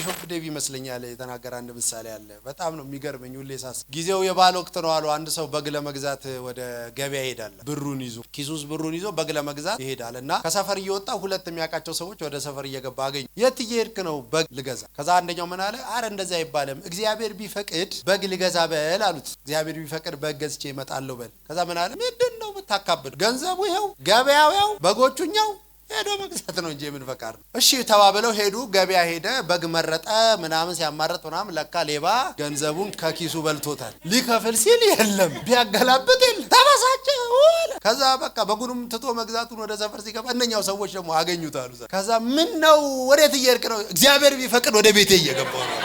ቢሾፕ ዴቪ ይመስለኛል የተናገረ አንድ ምሳሌ አለ። በጣም ነው የሚገርመኝ ሁሌ ሳስ ጊዜው የባል ወቅት ነው አሉ። አንድ ሰው በግ ለመግዛት ወደ ገበያ ይሄዳል። ብሩን ይዞ ኪሱስ ብሩን ይዞ በግ ለመግዛት ይሄዳልና ከሰፈር እየወጣ ሁለት የሚያውቃቸው ሰዎች ወደ ሰፈር እየገባ አገኙ። የት እየሄድክ ነው? በግ ልገዛ። ከዛ አንደኛው ምን አለ? አረ እንደዛ አይባልም፣ እግዚአብሔር ቢፈቅድ በግ ልገዛ በል አሉት። እግዚአብሔር ቢፈቅድ በግ ገዝቼ እመጣለሁ በል። ከዛ ምን አለ? ምንድነው የምታካብድ? ገንዘቡ ይኸው፣ ገበያው ይኸው፣ በጎቹኛው ሄዶ መግዛት ነው እንጂ ምን ፈቃድ ነው? እሺ ተባብለው ሄዱ። ገበያ ሄደ፣ በግ መረጠ። ምናምን ሲያማረጥ ምናምን ለካ ሌባ ገንዘቡን ከኪሱ በልቶታል። ሊከፍል ሲል የለም፣ ቢያገላብጥ የለም። ተበሳጨ። ከዛ በቃ በጉንም ትቶ መግዛቱን ወደ ሰፈር ሲገባ እነኛው ሰዎች ደግሞ አገኙት አሉ። ከዛ ምን ነው ወዴት እየሄድክ ነው? እግዚአብሔር ቢፈቅድ ወደ ቤቴ እየገባሁ ነው።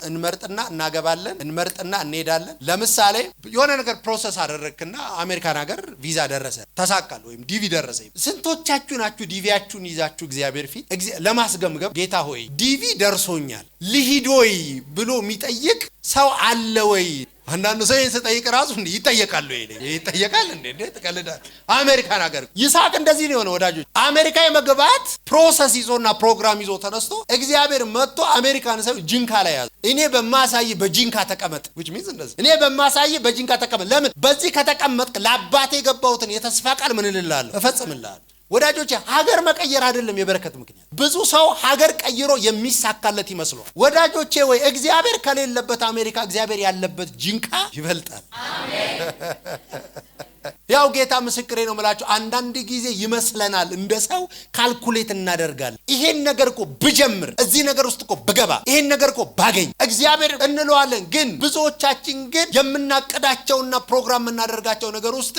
እንመርጥና እናገባለን፣ እንመርጥና እንሄዳለን። ለምሳሌ የሆነ ነገር ፕሮሰስ አደረክና አሜሪካን ሀገር ቪዛ ደረሰ፣ ተሳካል፣ ወይም ዲቪ ደረሰ። ስንቶቻችሁ ናችሁ ዲቪያችሁን ይዛችሁ እግዚአብሔር ፊት ለማስገምገም ጌታ ሆይ ዲቪ ደርሶኛል ልሂድ ወይ ብሎ የሚጠይቅ ሰው አለ ወይ? አንዳንዱ ሰው ይሄን ሲጠይቅ ራሱ እንዴ ይጠየቃል ወይ? ይጠየቃል እንዴ? ተቀልዳል። አሜሪካን ሀገር ይስሐቅ እንደዚህ ነው የሆነ ወዳጆች። አሜሪካ የመግባት ፕሮሰስ ይዞና ፕሮግራም ይዞ ተነስቶ እግዚአብሔር መጥቶ አሜሪካን ሰው ጂንካ ላይ ያዘ። እኔ በማሳይ በጂንካ ተቀመጥ which means እንደዚህ እኔ በማሳይ በጂንካ ተቀመጥ። ለምን? በዚህ ከተቀመጥክ ለአባቴ የገባሁትን የተስፋ ቃል ምን እልልሃለሁ? እፈጽምልሃለሁ። ወዳጆች ሀገር መቀየር አይደለም የበረከት ምክንያት። ብዙ ሰው ሀገር ቀይሮ የሚሳካለት ይመስሏል። ወዳጆቼ ወይ እግዚአብሔር ከሌለበት አሜሪካ እግዚአብሔር ያለበት ጂንካ ይበልጣል። አሜን። ያው ጌታ ምስክሬ ነው የምላችሁ። አንዳንድ ጊዜ ይመስለናል እንደ ሰው ካልኩሌት እናደርጋለን። ይሄን ነገር እኮ ብጀምር፣ እዚህ ነገር ውስጥ እኮ ብገባ፣ ይሄን ነገር እኮ ባገኝ እግዚአብሔር እንለዋለን። ግን ብዙዎቻችን ግን የምናቀዳቸውና ፕሮግራም የምናደርጋቸው ነገር ውስጥ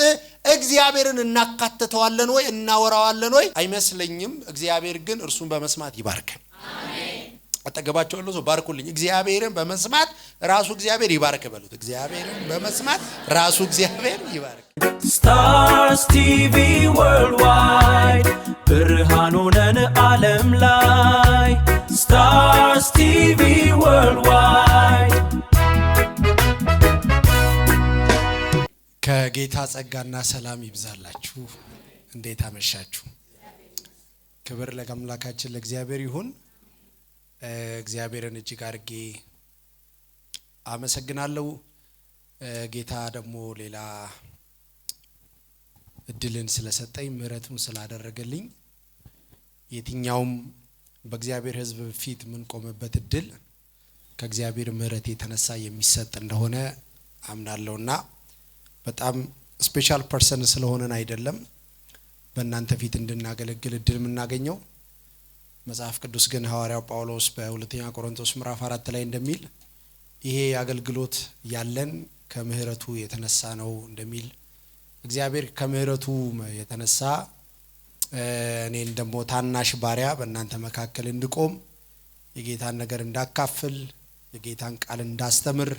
እግዚአብሔርን እናካትተዋለን ወይ እናወራዋለን ወይ? አይመስለኝም። እግዚአብሔር ግን እርሱን በመስማት ይባርከን። አሜን። አጠገባቸው ያለው ሰው ባርኩልኝ። እግዚአብሔርን በመስማት ራሱ እግዚአብሔር ይባርክ በሉት። እግዚአብሔርን በመስማት ራሱ እግዚአብሔር ይባርክ። Stars TV Worldwide ብርሃን ሆነን ዓለም ላይ Stars TV Worldwide። ከጌታ ጸጋና ሰላም ይብዛላችሁ። እንዴት አመሻችሁ? ክብር ለአምላካችን ለእግዚአብሔር ይሁን። እግዚአብሔርን እጅግ አድርጌ አመሰግናለሁ። ጌታ ደግሞ ሌላ እድልን ስለሰጠኝ ምሕረቱን ስላደረገልኝ የትኛውም በእግዚአብሔር ሕዝብ ፊት ምን ቆመበት እድል ከእግዚአብሔር ምሕረት የተነሳ የሚሰጥ እንደሆነ አምናለሁና በጣም ስፔሻል ፐርሰን ስለሆነን አይደለም በእናንተ ፊት እንድናገለግል እድል የምናገኘው። መጽሐፍ ቅዱስ ግን ሐዋርያው ጳውሎስ በሁለተኛ ቆሮንቶስ ምዕራፍ 4 ላይ እንደሚል ይሄ አገልግሎት ያለን ከምሕረቱ የተነሳ ነው እንደሚል እግዚአብሔር ከምሕረቱ የተነሳ እኔን ደግሞ ታናሽ ባሪያ በእናንተ መካከል እንድቆም የጌታን ነገር እንዳካፍል የጌታን ቃል እንዳስተምር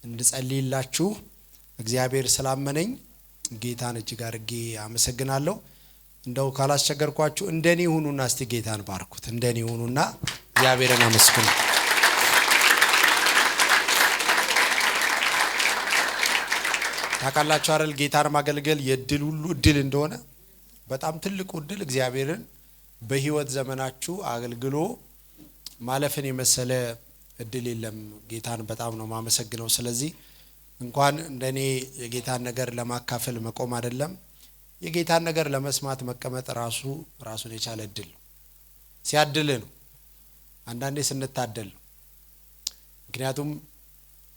እንድጸልይላችሁ እግዚአብሔር ስላመነኝ ጌታን እጅግ አድርጌ አመሰግናለሁ። እንደው ካላስቸገርኳችሁ እንደኔ ሁኑና እስቲ ጌታን ባርኩት። እንደኔ ሁኑና እግዚአብሔርን አመስግኑ። ታውቃላችሁ አይደል ጌታን ማገልገል የእድል ሁሉ እድል እንደሆነ። በጣም ትልቁ እድል እግዚአብሔርን በህይወት ዘመናችሁ አገልግሎ ማለፍን የመሰለ እድል የለም። ጌታን በጣም ነው ማመሰግነው። ስለዚህ እንኳን እንደኔ የጌታን ነገር ለማካፈል መቆም አይደለም የጌታን ነገር ለመስማት መቀመጥ ራሱን የቻለ እድል ነው። ሲያድል ነው። አንዳንዴ ስንታደል ነው። ምክንያቱም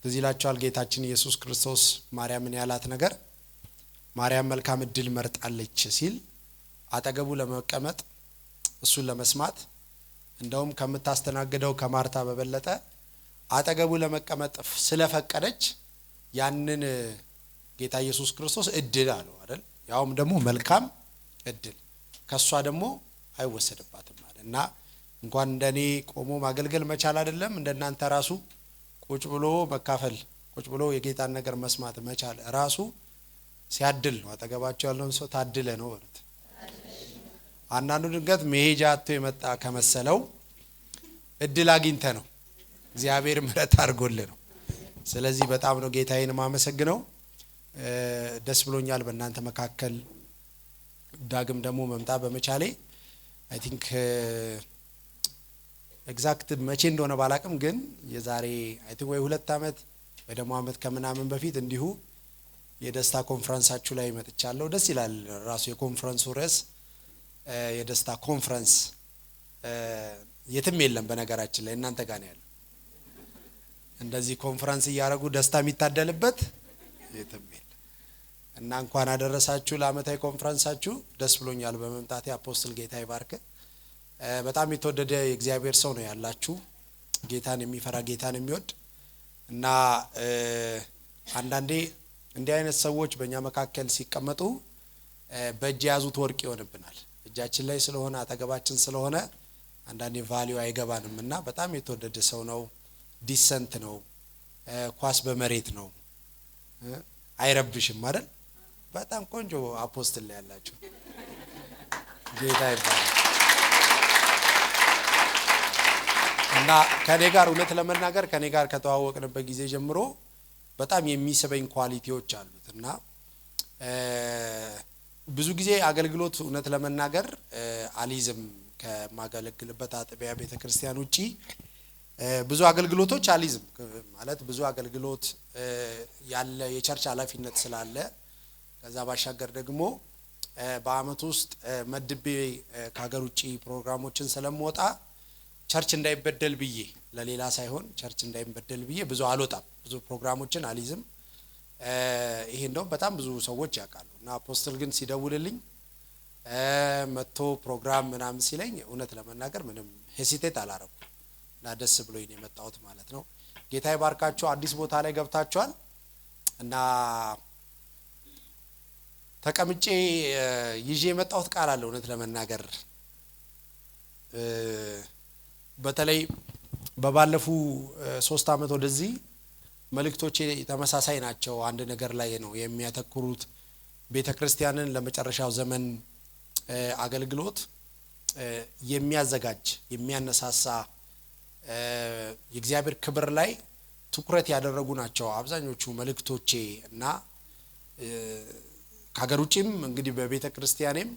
ትዝ ይላችኋል ጌታችን ኢየሱስ ክርስቶስ ማርያምን ያላት ነገር ማርያም መልካም እድል መርጣለች ሲል አጠገቡ ለመቀመጥ እሱን ለመስማት እንደውም ከምታስተናግደው ከማርታ በበለጠ አጠገቡ ለመቀመጥ ስለፈቀደች ያንን ጌታ ኢየሱስ ክርስቶስ እድል አለው አይደል? ያውም ደግሞ መልካም እድል ከሷ ደግሞ አይወሰድባትም አይደልና እንኳን እንደኔ ቆሞ ማገልገል መቻል አይደለም እንደናንተ ራሱ ቁጭ ብሎ መካፈል ቁጭ ብሎ የጌታን ነገር መስማት መቻል ራሱ ሲያድል ነው። አጠገባቸው ያለውን ሰው ታድለ ነው ማለት። አንዳንዱ ድንገት መሄጃ አጥቶ የመጣ ከመሰለው እድል አግኝተ ነው እግዚአብሔር ምሕረት አድርጎልህ ነው። ስለዚህ በጣም ነው ጌታዬን ማመሰግነው። ደስ ብሎኛል በእናንተ መካከል ዳግም ደግሞ መምጣት በመቻሌ። አይ ቲንክ ኤግዛክት መቼ እንደሆነ ባላቅም ግን የዛሬ አይ ቲንክ ወይ 2 ዓመት ወይ ደግሞ ዓመት ከምናምን በፊት እንዲሁ የደስታ ኮንፈረንሳችሁ ላይ መጥቻለሁ። ደስ ይላል። ራሱ የኮንፈረንሱ ርዕስ የደስታ ኮንፈረንስ የትም የለም በነገራችን ላይ እናንተ ጋር ነው ያለው። እንደዚህ ኮንፈረንስ እያደረጉ ደስታ የሚታደልበት የትም የለም እና እንኳን አደረሳችሁ ለዓመታዊ ኮንፈረንሳችሁ። ደስ ብሎኛል በመምጣቴ። አፖስትል ጌታ ይባርክ። በጣም የተወደደ የእግዚአብሔር ሰው ነው ያላችሁ፣ ጌታን የሚፈራ ጌታን የሚወድ እና አንዳንዴ እንዲህ አይነት ሰዎች በእኛ መካከል ሲቀመጡ በእጅ ያዙት ወርቅ ይሆንብናል። እጃችን ላይ ስለሆነ አጠገባችን ስለሆነ አንዳንዴ ቫልዩ አይገባንም እና በጣም የተወደደ ሰው ነው። ዲሰንት ነው። ኳስ በመሬት ነው። አይረብሽም አይደል? በጣም ቆንጆ አፖስትል ላይ ያላችሁ ጌታ ይባርክ። እና ከኔ ጋር እውነት ለመናገር ከኔ ጋር ከተዋወቅንበት ጊዜ ጀምሮ በጣም የሚስበኝ ኳሊቲዎች አሉት እና ብዙ ጊዜ አገልግሎት እውነት ለመናገር አሊዝም ከማገለግልበት አጥቢያ ቤተክርስቲያን ውጪ ብዙ አገልግሎቶች አሊዝም ማለት ብዙ አገልግሎት ያለ የቸርች ኃላፊነት ስላለ ከዛ ባሻገር ደግሞ በአመት ውስጥ መድቤ ከሀገር ውጪ ፕሮግራሞችን ስለምወጣ ቸርች እንዳይበደል ብዬ ለሌላ ሳይሆን ቸርች እንዳይበደል ብዬ ብዙ አልወጣም። ብዙ ፕሮግራሞችን አሊዝም። ይሄ እንደው በጣም ብዙ ሰዎች ያውቃሉ እና አፖስትል ግን ሲደውልልኝ መጥቶ ፕሮግራም ምናምን ሲለኝ እውነት ለመናገር ምንም ሄሲቴት አላረኩም እና ደስ ብሎኝ ነው የመጣሁት ማለት ነው። ጌታ ይባርካችሁ። አዲስ ቦታ ላይ ገብታችኋል እና ተቀምጬ ይዤ የመጣሁት ቃል አለ እውነት ለመናገር በተለይ በባለፉ 3 ዓመት ወደዚህ መልእክቶቼ ተመሳሳይ ናቸው። አንድ ነገር ላይ ነው የሚያተኩሩት። ቤተክርስቲያንን ለመጨረሻው ዘመን አገልግሎት የሚያዘጋጅ የሚያነሳሳ የእግዚአብሔር ክብር ላይ ትኩረት ያደረጉ ናቸው አብዛኞቹ መልእክቶቼ እና ከሀገር ውጪም እንግዲህ በቤተክርስቲያኔም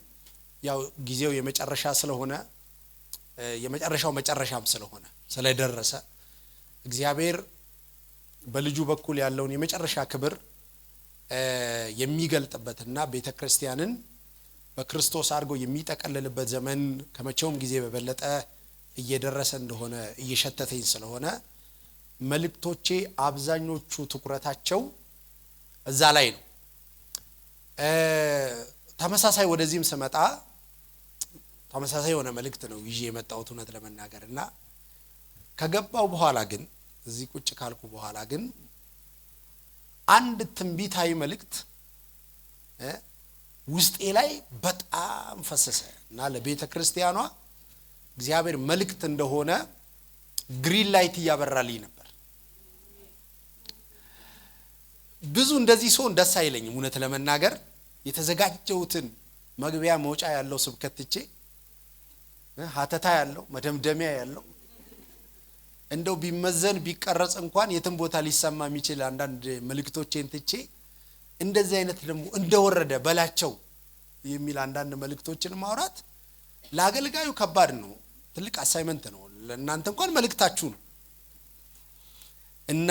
ያው ጊዜው የመጨረሻ ስለሆነ የመጨረሻው መጨረሻም ስለሆነ ስለደረሰ እግዚአብሔር በልጁ በኩል ያለውን የመጨረሻ ክብር የሚገልጥበትና ቤተክርስቲያንን በክርስቶስ አድርጎ የሚጠቀልልበት ዘመን ከመቼውም ጊዜ በበለጠ እየደረሰ እንደሆነ እየሸተተኝ ስለሆነ መልእክቶቼ አብዛኞቹ ትኩረታቸው እዛ ላይ ነው። ተመሳሳይ ወደዚህም ስመጣ ተመሳሳይ የሆነ መልእክት ነው ይዤ የመጣሁት እውነት ለመናገርና ከገባው በኋላ ግን እዚህ ቁጭ ካልኩ በኋላ ግን አንድ ትንቢታዊ መልእክት ውስጤ ላይ በጣም ፈሰሰ እና ለቤተ ክርስቲያኗ እግዚአብሔር መልእክት እንደሆነ ግሪን ላይት ያበራልኝ ነበር። ብዙ እንደዚህ ሰው ደስ አይለኝም እውነት ለመናገር የተዘጋጀውትን መግቢያ መውጫ ያለው ስብከት ትቼ ሀተታ ያለው መደምደሚያ ያለው እንደው ቢመዘን ቢቀረጽ እንኳን የትም ቦታ ሊሰማ የሚችል አንዳንድ መልእክቶችን ትቼ እንደዚህ አይነት ደግሞ እንደወረደ በላቸው የሚል አንዳንድ መልእክቶችን ማውራት ለአገልጋዩ ከባድ ነው። ትልቅ አሳይመንት ነው። ለእናንተ እንኳን መልእክታችሁ ነው እና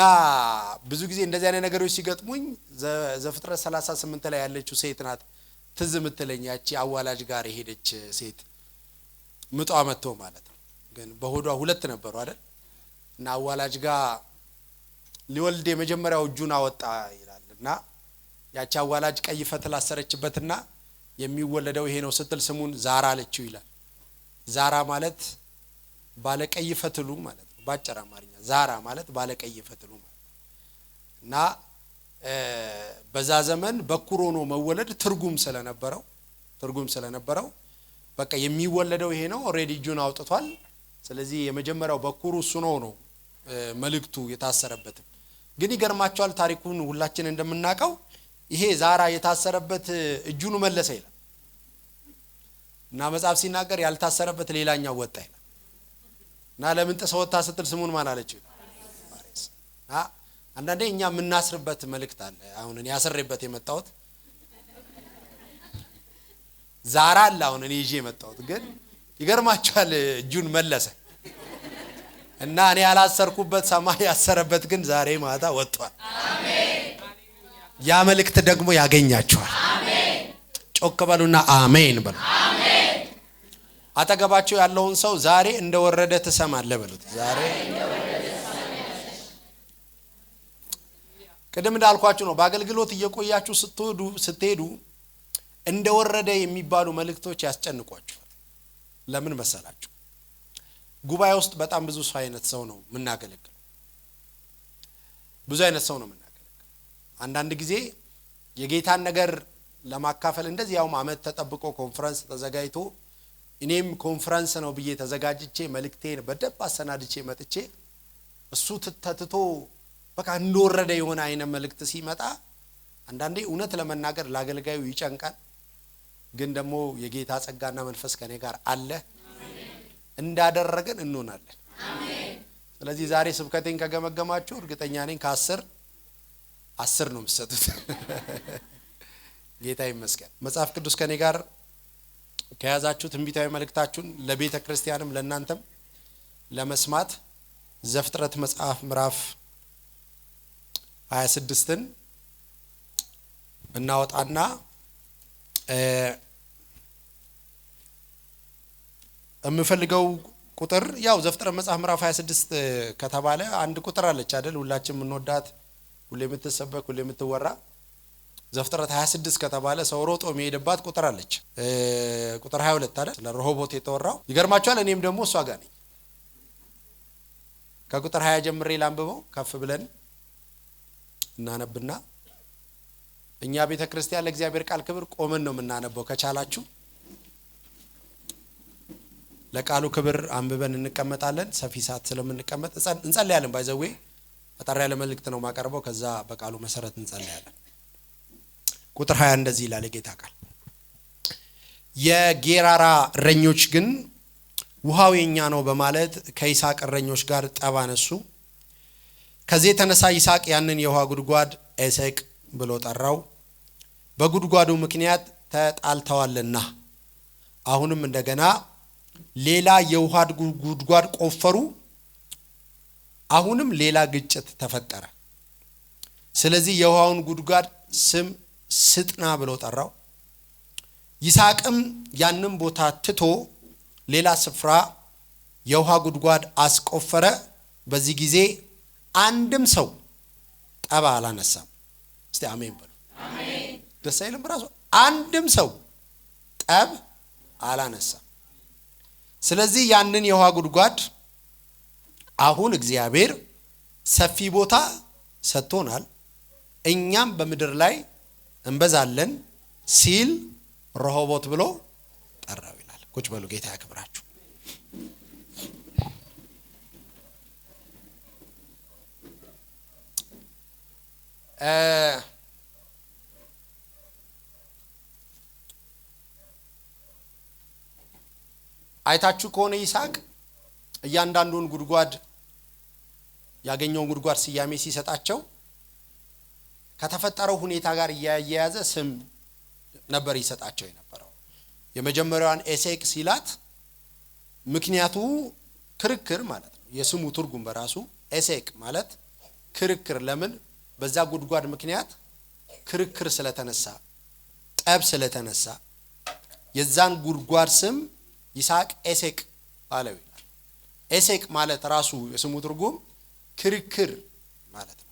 ብዙ ጊዜ እንደዚህ አይነት ነገሮች ሲገጥሙኝ ዘፍጥረት 38 ላይ ያለችው ሴት ናት ትዝ ምትለኝ። ያቺ አዋላጅ ጋር የሄደች ሴት ምጧ መጥቶ ማለት ነው። ግን በሆዷ 2 ነበሩ አይደል? እና አዋላጅ ጋር ሊወልድ የመጀመሪያው እጁን አወጣ ይላልና ያቺ አዋላጅ ቀይ ፈትል አሰረችበትና የሚወለደው ይሄ ነው ስትል ስሙን ዛራ አለችው ይላል። ዛራ ማለት ባለቀይ ፈትሉ ማለት ነው። ባጭር አማርኛ ዛራ ማለት ባለቀይ ፈትሉ ማለት እና በዛ ዘመን በኩር ሆኖ መወለድ ትርጉም ስለነበረው በቃ የሚወለደው ይሄ ነው። ኦሬዲ እጁን አውጥቷል። ስለዚህ የመጀመሪያው በኩሩ እሱ ነው መልእክቱ የታሰረበት። ግን ይገርማቸዋል ታሪኩን ሁላችን እንደምናውቀው ይሄ ዛራ የታሰረበት እጁን መለሰ ይላል እና መጽሐፍ ሲናገር ያልታሰረበት ሌላኛው ወጣ ይላል እና ለምን ተሰወታ ስትል ስሙን ማን አለችው? ፋሬስ። አንዳንዴ እኛ የምናስርበት መልእክት አለ። አሁን እኔ ያሰረበት የመጣሁት ዛራ አለ አሁን እኔ ይዤ የመጣሁት ግን ይገርማቸዋል እጁን መለሰ እና እኔ ያላሰርኩበት ሰማይ ያሰረበት ግን ዛሬ ማታ ወጥቷል። አሜን። ያ መልእክት ደግሞ ያገኛችኋል። አሜን። ጮክ በሉና አሜን በሉ። አሜን። አጠገባችሁ ያለውን ሰው ዛሬ እንደወረደ ትሰማለህ በሉት። ዛሬ እንደወረደ ትሰማለህ። ቅድም እንዳልኳችሁ ነው። በአገልግሎት እየቆያችሁ ስትሄዱ እንደወረደ የሚባሉ መልእክቶች ያስጨንቋችኋል። ለምን መሰላችሁ? ጉባኤ ውስጥ በጣም ብዙ አይነት ሰው ነው የምናገለግለው። ብዙ አይነት ሰው ነው የምናገለግለው። አንዳንድ ጊዜ የጌታን ነገር ለማካፈል እንደዚህ ያውም አመት ተጠብቆ ኮንፈረንስ ተዘጋጅቶ እኔም ኮንፈረንስ ነው ብዬ ተዘጋጅቼ መልእክቴን በደንብ አሰናድቼ መጥቼ እሱ ተትቶ በቃ እንደወረደ የሆነ አይነት መልእክት ሲመጣ አንዳንዴ እውነት ለመናገር ለአገልጋዩ ይጨንቃል። ግን ደግሞ የጌታ ጸጋና መንፈስ ከኔ ጋር አለ። እንዳደረገን እንሆናለን። አሜን። ስለዚህ ዛሬ ስብከቴን ከገመገማችሁ እርግጠኛ ነኝ ከ10 ነው የምትሰጡት። ጌታ ይመስገን። መጽሐፍ ቅዱስ ከኔ ጋር ከያዛችሁ ትንቢታዊ መልእክታችሁን ለቤተ ክርስቲያንም ለእናንተም ለመስማት ዘፍጥረት መጽሐፍ ምዕራፍ 26ን እናወጣና የምፈልገው ቁጥር ያው ዘፍጥረት መጽሐፍ ምዕራፍ 26 ከተባለ አንድ ቁጥር አለች አይደል? ሁላችን የምንወዳት፣ ሁሌ የምትሰበክ፣ ሁሌ የምትወራ ዘፍጥረት 26 ከተባለ ሰው ሮጦ የሚሄድባት ቁጥር አለች። ቁጥር 22 አይደል? ስለ ረሆቦት የተወራው ይገርማችኋል። እኔም ደግሞ እሷ ጋር ነኝ። ከቁጥር 20 ጀምሬ ላንብበው። ከፍ ብለን እናነብና እኛ ቤተ ክርስቲያን ለእግዚአብሔር ቃል ክብር ቆመን ነው የምናነበው። ከቻላችሁ ለቃሉ ክብር አንብበን እንቀመጣለን። ሰፊ ሰዓት ስለምንቀመጥ እንጸልያለን። ባይዘዌ አጠር ያለ መልእክት ነው ማቀርበው። ከዛ በቃሉ መሰረት እንጸልያለን። ቁጥር 20 እንደዚህ ይላል የጌታ ቃል። የጌራራ እረኞች ግን ውሃው የኛ ነው በማለት ከይስሐቅ እረኞች ጋር ጠብ አነሱ። ከዚህ የተነሳ ይስሐቅ ያንን የውሃ ጉድጓድ ኤሴቅ ብሎ ጠራው፣ በጉድጓዱ ምክንያት ተጣልተዋልና። አሁንም እንደገና ሌላ የውሃ ጉድጓድ ቆፈሩ። አሁንም ሌላ ግጭት ተፈጠረ። ስለዚህ የውሃውን ጉድጓድ ስም ስጥና ብሎ ጠራው። ይስሐቅም ያንን ቦታ ትቶ ሌላ ስፍራ የውሃ ጉድጓድ አስቆፈረ። በዚህ ጊዜ አንድም ሰው ጠብ አላነሳም። እስቲ አሜን በሉ። አሜን። ደስ አይልም? ራሱ አንድም ሰው ጠብ አላነሳም። ስለዚህ ያንን የውሃ ጉድጓድ አሁን እግዚአብሔር ሰፊ ቦታ ሰጥቶናል፣ እኛም በምድር ላይ እንበዛለን ሲል ረሆቦት ብሎ ጠራው ይላል። ቁጭ በሉ። ጌታ ያክብራችሁ። አይታችሁ ከሆነ ይስሐቅ እያንዳንዱን ጉድጓድ ያገኘውን ጉድጓድ ስያሜ ሲሰጣቸው ከተፈጠረው ሁኔታ ጋር እያያያዘ ስም ነበር ይሰጣቸው የነበረው። የመጀመሪያዋን ኤሴቅ ሲላት ምክንያቱ ክርክር ማለት ነው። የስሙ ትርጉም በራሱ ኤሴቅ ማለት ክርክር። ለምን? በዛ ጉድጓድ ምክንያት ክርክር ስለተነሳ፣ ጠብ ስለተነሳ የዛን ጉድጓድ ስም ይስሐቅ ኤሴቅ አለው ይላል። ኤሴቅ ማለት ራሱ የስሙ ትርጉም ክርክር ማለት ነው።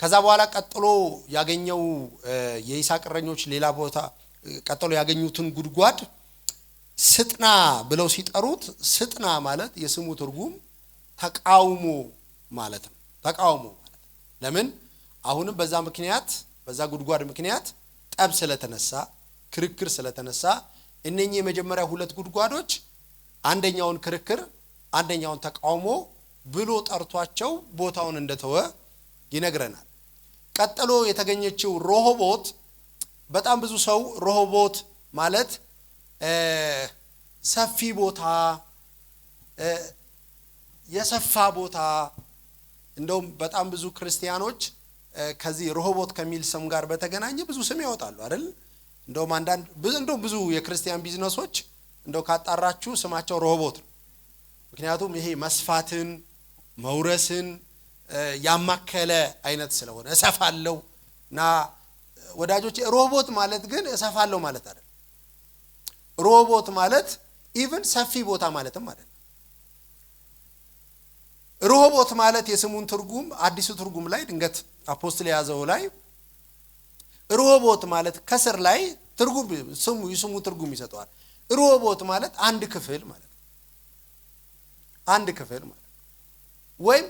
ከዛ በኋላ ቀጥሎ ያገኘው የይስሐቅ እረኞች ሌላ ቦታ ቀጥሎ ያገኙትን ጉድጓድ ስጥና ብለው ሲጠሩት፣ ስጥና ማለት የስሙ ትርጉም ተቃውሞ ማለት ነው። ተቃውሞ ማለት ለምን? አሁንም በዛ ምክንያት በዛ ጉድጓድ ምክንያት ጠብ ስለተነሳ፣ ክርክር ስለተነሳ እነኚህ የመጀመሪያ ሁለት ጉድጓዶች አንደኛውን ክርክር አንደኛውን ተቃውሞ ብሎ ጠርቷቸው ቦታውን እንደተወ ይነግረናል። ቀጥሎ የተገኘችው ረሆቦት በጣም ብዙ ሰው ረሆቦት ማለት ሰፊ ቦታ፣ የሰፋ ቦታ፣ እንደውም በጣም ብዙ ክርስቲያኖች ከዚህ ረሆቦት ከሚል ስም ጋር በተገናኘ ብዙ ስም ያወጣሉ አይደል? እንደውም ብዙ የክርስቲያን ቢዝነሶች እንደው ካጣራችሁ ስማቸው ረሆቦት ነው። ምክንያቱም ይሄ መስፋትን መውረስን ያማከለ አይነት ስለሆነ እሰፋለሁና ወዳጆቼ ሮቦት ማለት ግን እሰፋለሁ ማለት አይደለም። ሮቦት ማለት ኢቭን ሰፊ ቦታ ማለትም ማለት ነው። ሮቦት ማለት የስሙን ትርጉም አዲሱ ትርጉም ላይ ድንገት አፖስትል ያዘው ላይ ሮቦት ማለት ከስር ላይ ትርጉም ስሙ ትርጉም ይሰጠዋል። ሮቦት ማለት አንድ ክፍል ማለት ነው። አንድ ክፍል ማለት ወይም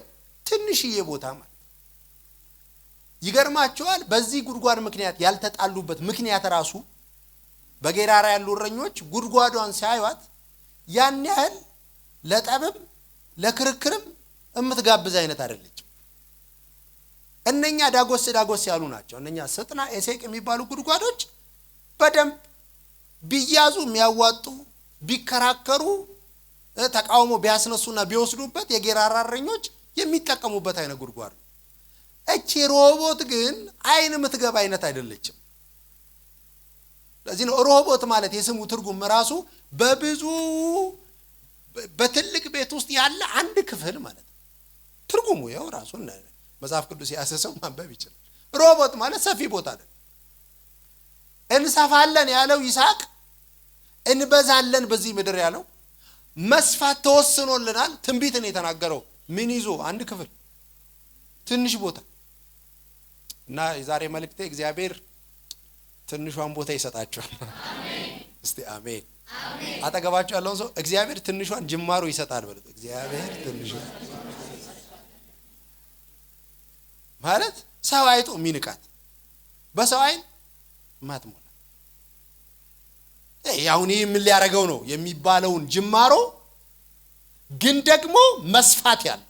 ትንሽዬ ቦታ ማለት ይገርማቸዋል። በዚህ ጉድጓድ ምክንያት ያልተጣሉበት ምክንያት ራሱ በጌራራ ያሉ እረኞች ጉድጓዷን ሲያዩት ያን ያህል ለጠብም ለክርክርም እምትጋብዝ አይነት አይደለች። እነኛ ዳጎስ ያሉ ናቸው። እነኛ ስጥና ኤሴቅ የሚባሉ ጉድጓዶች በደንብ ቢያዙ የሚያዋጡ ቢከራከሩ ተቃውሞ ቢያስነሱና ቢወስዱበት የጌራራ እረኞች የሚጠቀሙበት አይነት ጉድጓድ ነው። እቺ ሮቦት ግን አይን የምትገባ አይነት አይደለችም። ለዚህ ነው ሮቦት ማለት የስሙ ትርጉም ራሱ በብዙ በትልቅ ቤት ውስጥ ያለ አንድ ክፍል ማለት ነው። ትርጉሙ ያው ራሱን መጽሐፍ ቅዱስ ያሰሰው ማንበብ ይችላል። ሮቦት ማለት ሰፊ ቦታ አይደል። እንሰፋለን ያለው ይስሐቅ እንበዛለን በዚህ ምድር ያለው መስፋት ተወስኖልናል። ትንቢትን የተናገረው ምን ይዞ አንድ ክፍል ትንሽ ቦታ እና የዛሬ መልእክቴ እግዚአብሔር ትንሿን ቦታ ይሰጣችኋል። አሜን። እስቲ አሜን አሜን። አጠገባችሁ ያለውን ሰው እግዚአብሔር ትንሿን ጅማሮ ይሰጣል በሉት። እግዚአብሔር ትንሿን ማለት ሰው አይቶ ሚንቃት በሰው አይን ማትሞላ ያውኒ ምን ሊያረጋው ነው የሚባለውን ጅማሮ ግን ደግሞ መስፋት ያለ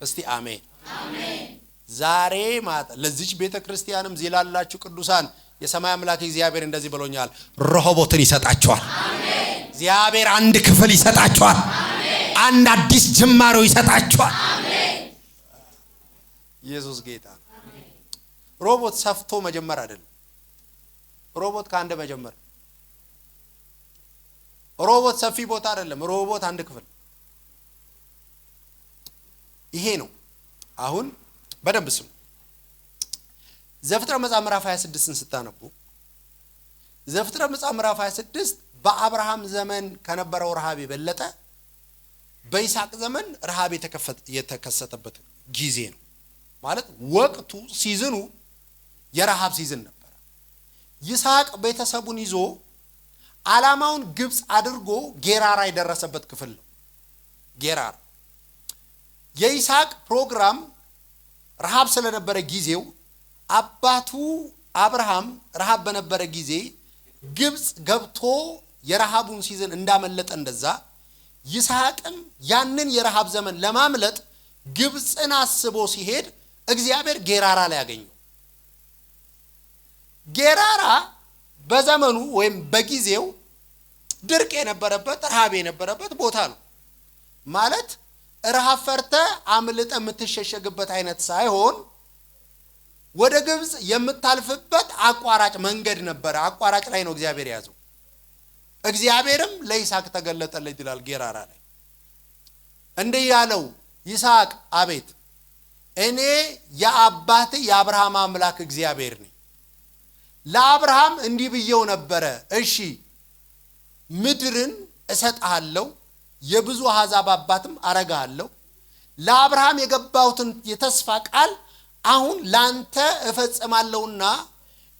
እስቲ አሜን አሜን። ዛሬ ማታ ለዚች ቤተክርስቲያንም ዚላላችሁ ቅዱሳን የሰማይ አምላክ እግዚአብሔር እንደዚህ ብሎኛል፣ ሮቦትን ይሰጣችኋል። አሜን። እግዚአብሔር አንድ ክፍል ይሰጣችኋል። አሜን። አንድ አዲስ ጅማሮ ይሰጣችኋል። አሜን። ኢየሱስ ጌታ። አሜን። ሮቦት ሰፍቶ መጀመር አይደለም። ሮቦት ከአንድ መጀመር። ሮቦት ሰፊ ቦታ አይደለም። ሮቦት አንድ ክፍል ይሄ ነው። አሁን በደንብ ስሙ። ዘፍጥረት መጽሐፍ ምዕራፍ 26ን ስታነቡ ዘፍጥረት መጽሐፍ ምዕራፍ 26 በአብርሃም ዘመን ከነበረው ረሃብ የበለጠ በይስሐቅ ዘመን ረሃብ የተከሰተበት ጊዜ ነው። ማለት ወቅቱ ሲዝኑ የረሃብ ሲዝን ነበር። ይስሐቅ ቤተሰቡን ይዞ ዓላማውን ግብጽ አድርጎ ጌራራ የደረሰበት ክፍል ነው። ጌራራ የይስሐቅ ፕሮግራም ረሃብ ስለነበረ ጊዜው አባቱ አብርሃም ረሃብ በነበረ ጊዜ ግብጽ ገብቶ የረሃቡን ሲዝን እንዳመለጠ እንደዛ ይስሐቅም ያንን የረሃብ ዘመን ለማምለጥ ግብጽን አስቦ ሲሄድ እግዚአብሔር ጌራራ ላይ ያገኘው። ጌራራ በዘመኑ ወይም በጊዜው ድርቅ የነበረበት ረሃብ የነበረበት ቦታ ነው። ማለት ረሃብ ፈርተ አምልጠ የምትሸሸግበት አይነት ሳይሆን ወደ ግብጽ የምታልፍበት አቋራጭ መንገድ ነበር። አቋራጭ ላይ ነው እግዚአብሔር ያዘው። እግዚአብሔርም ለይስሐቅ ተገለጠለት ይላል ጌራራ ላይ እንዲህ ያለው፣ ይስሐቅ አቤት፣ እኔ የአባት የአብርሃም አምላክ እግዚአብሔር ነኝ። ለአብርሃም እንዲህ ብየው ነበረ፣ እሺ ምድርን እሰጥሃለሁ፣ የብዙ አሕዛብ አባትም አረጋለሁ። ለአብርሃም የገባሁትን የተስፋ ቃል አሁን ላንተ እፈጽማለሁና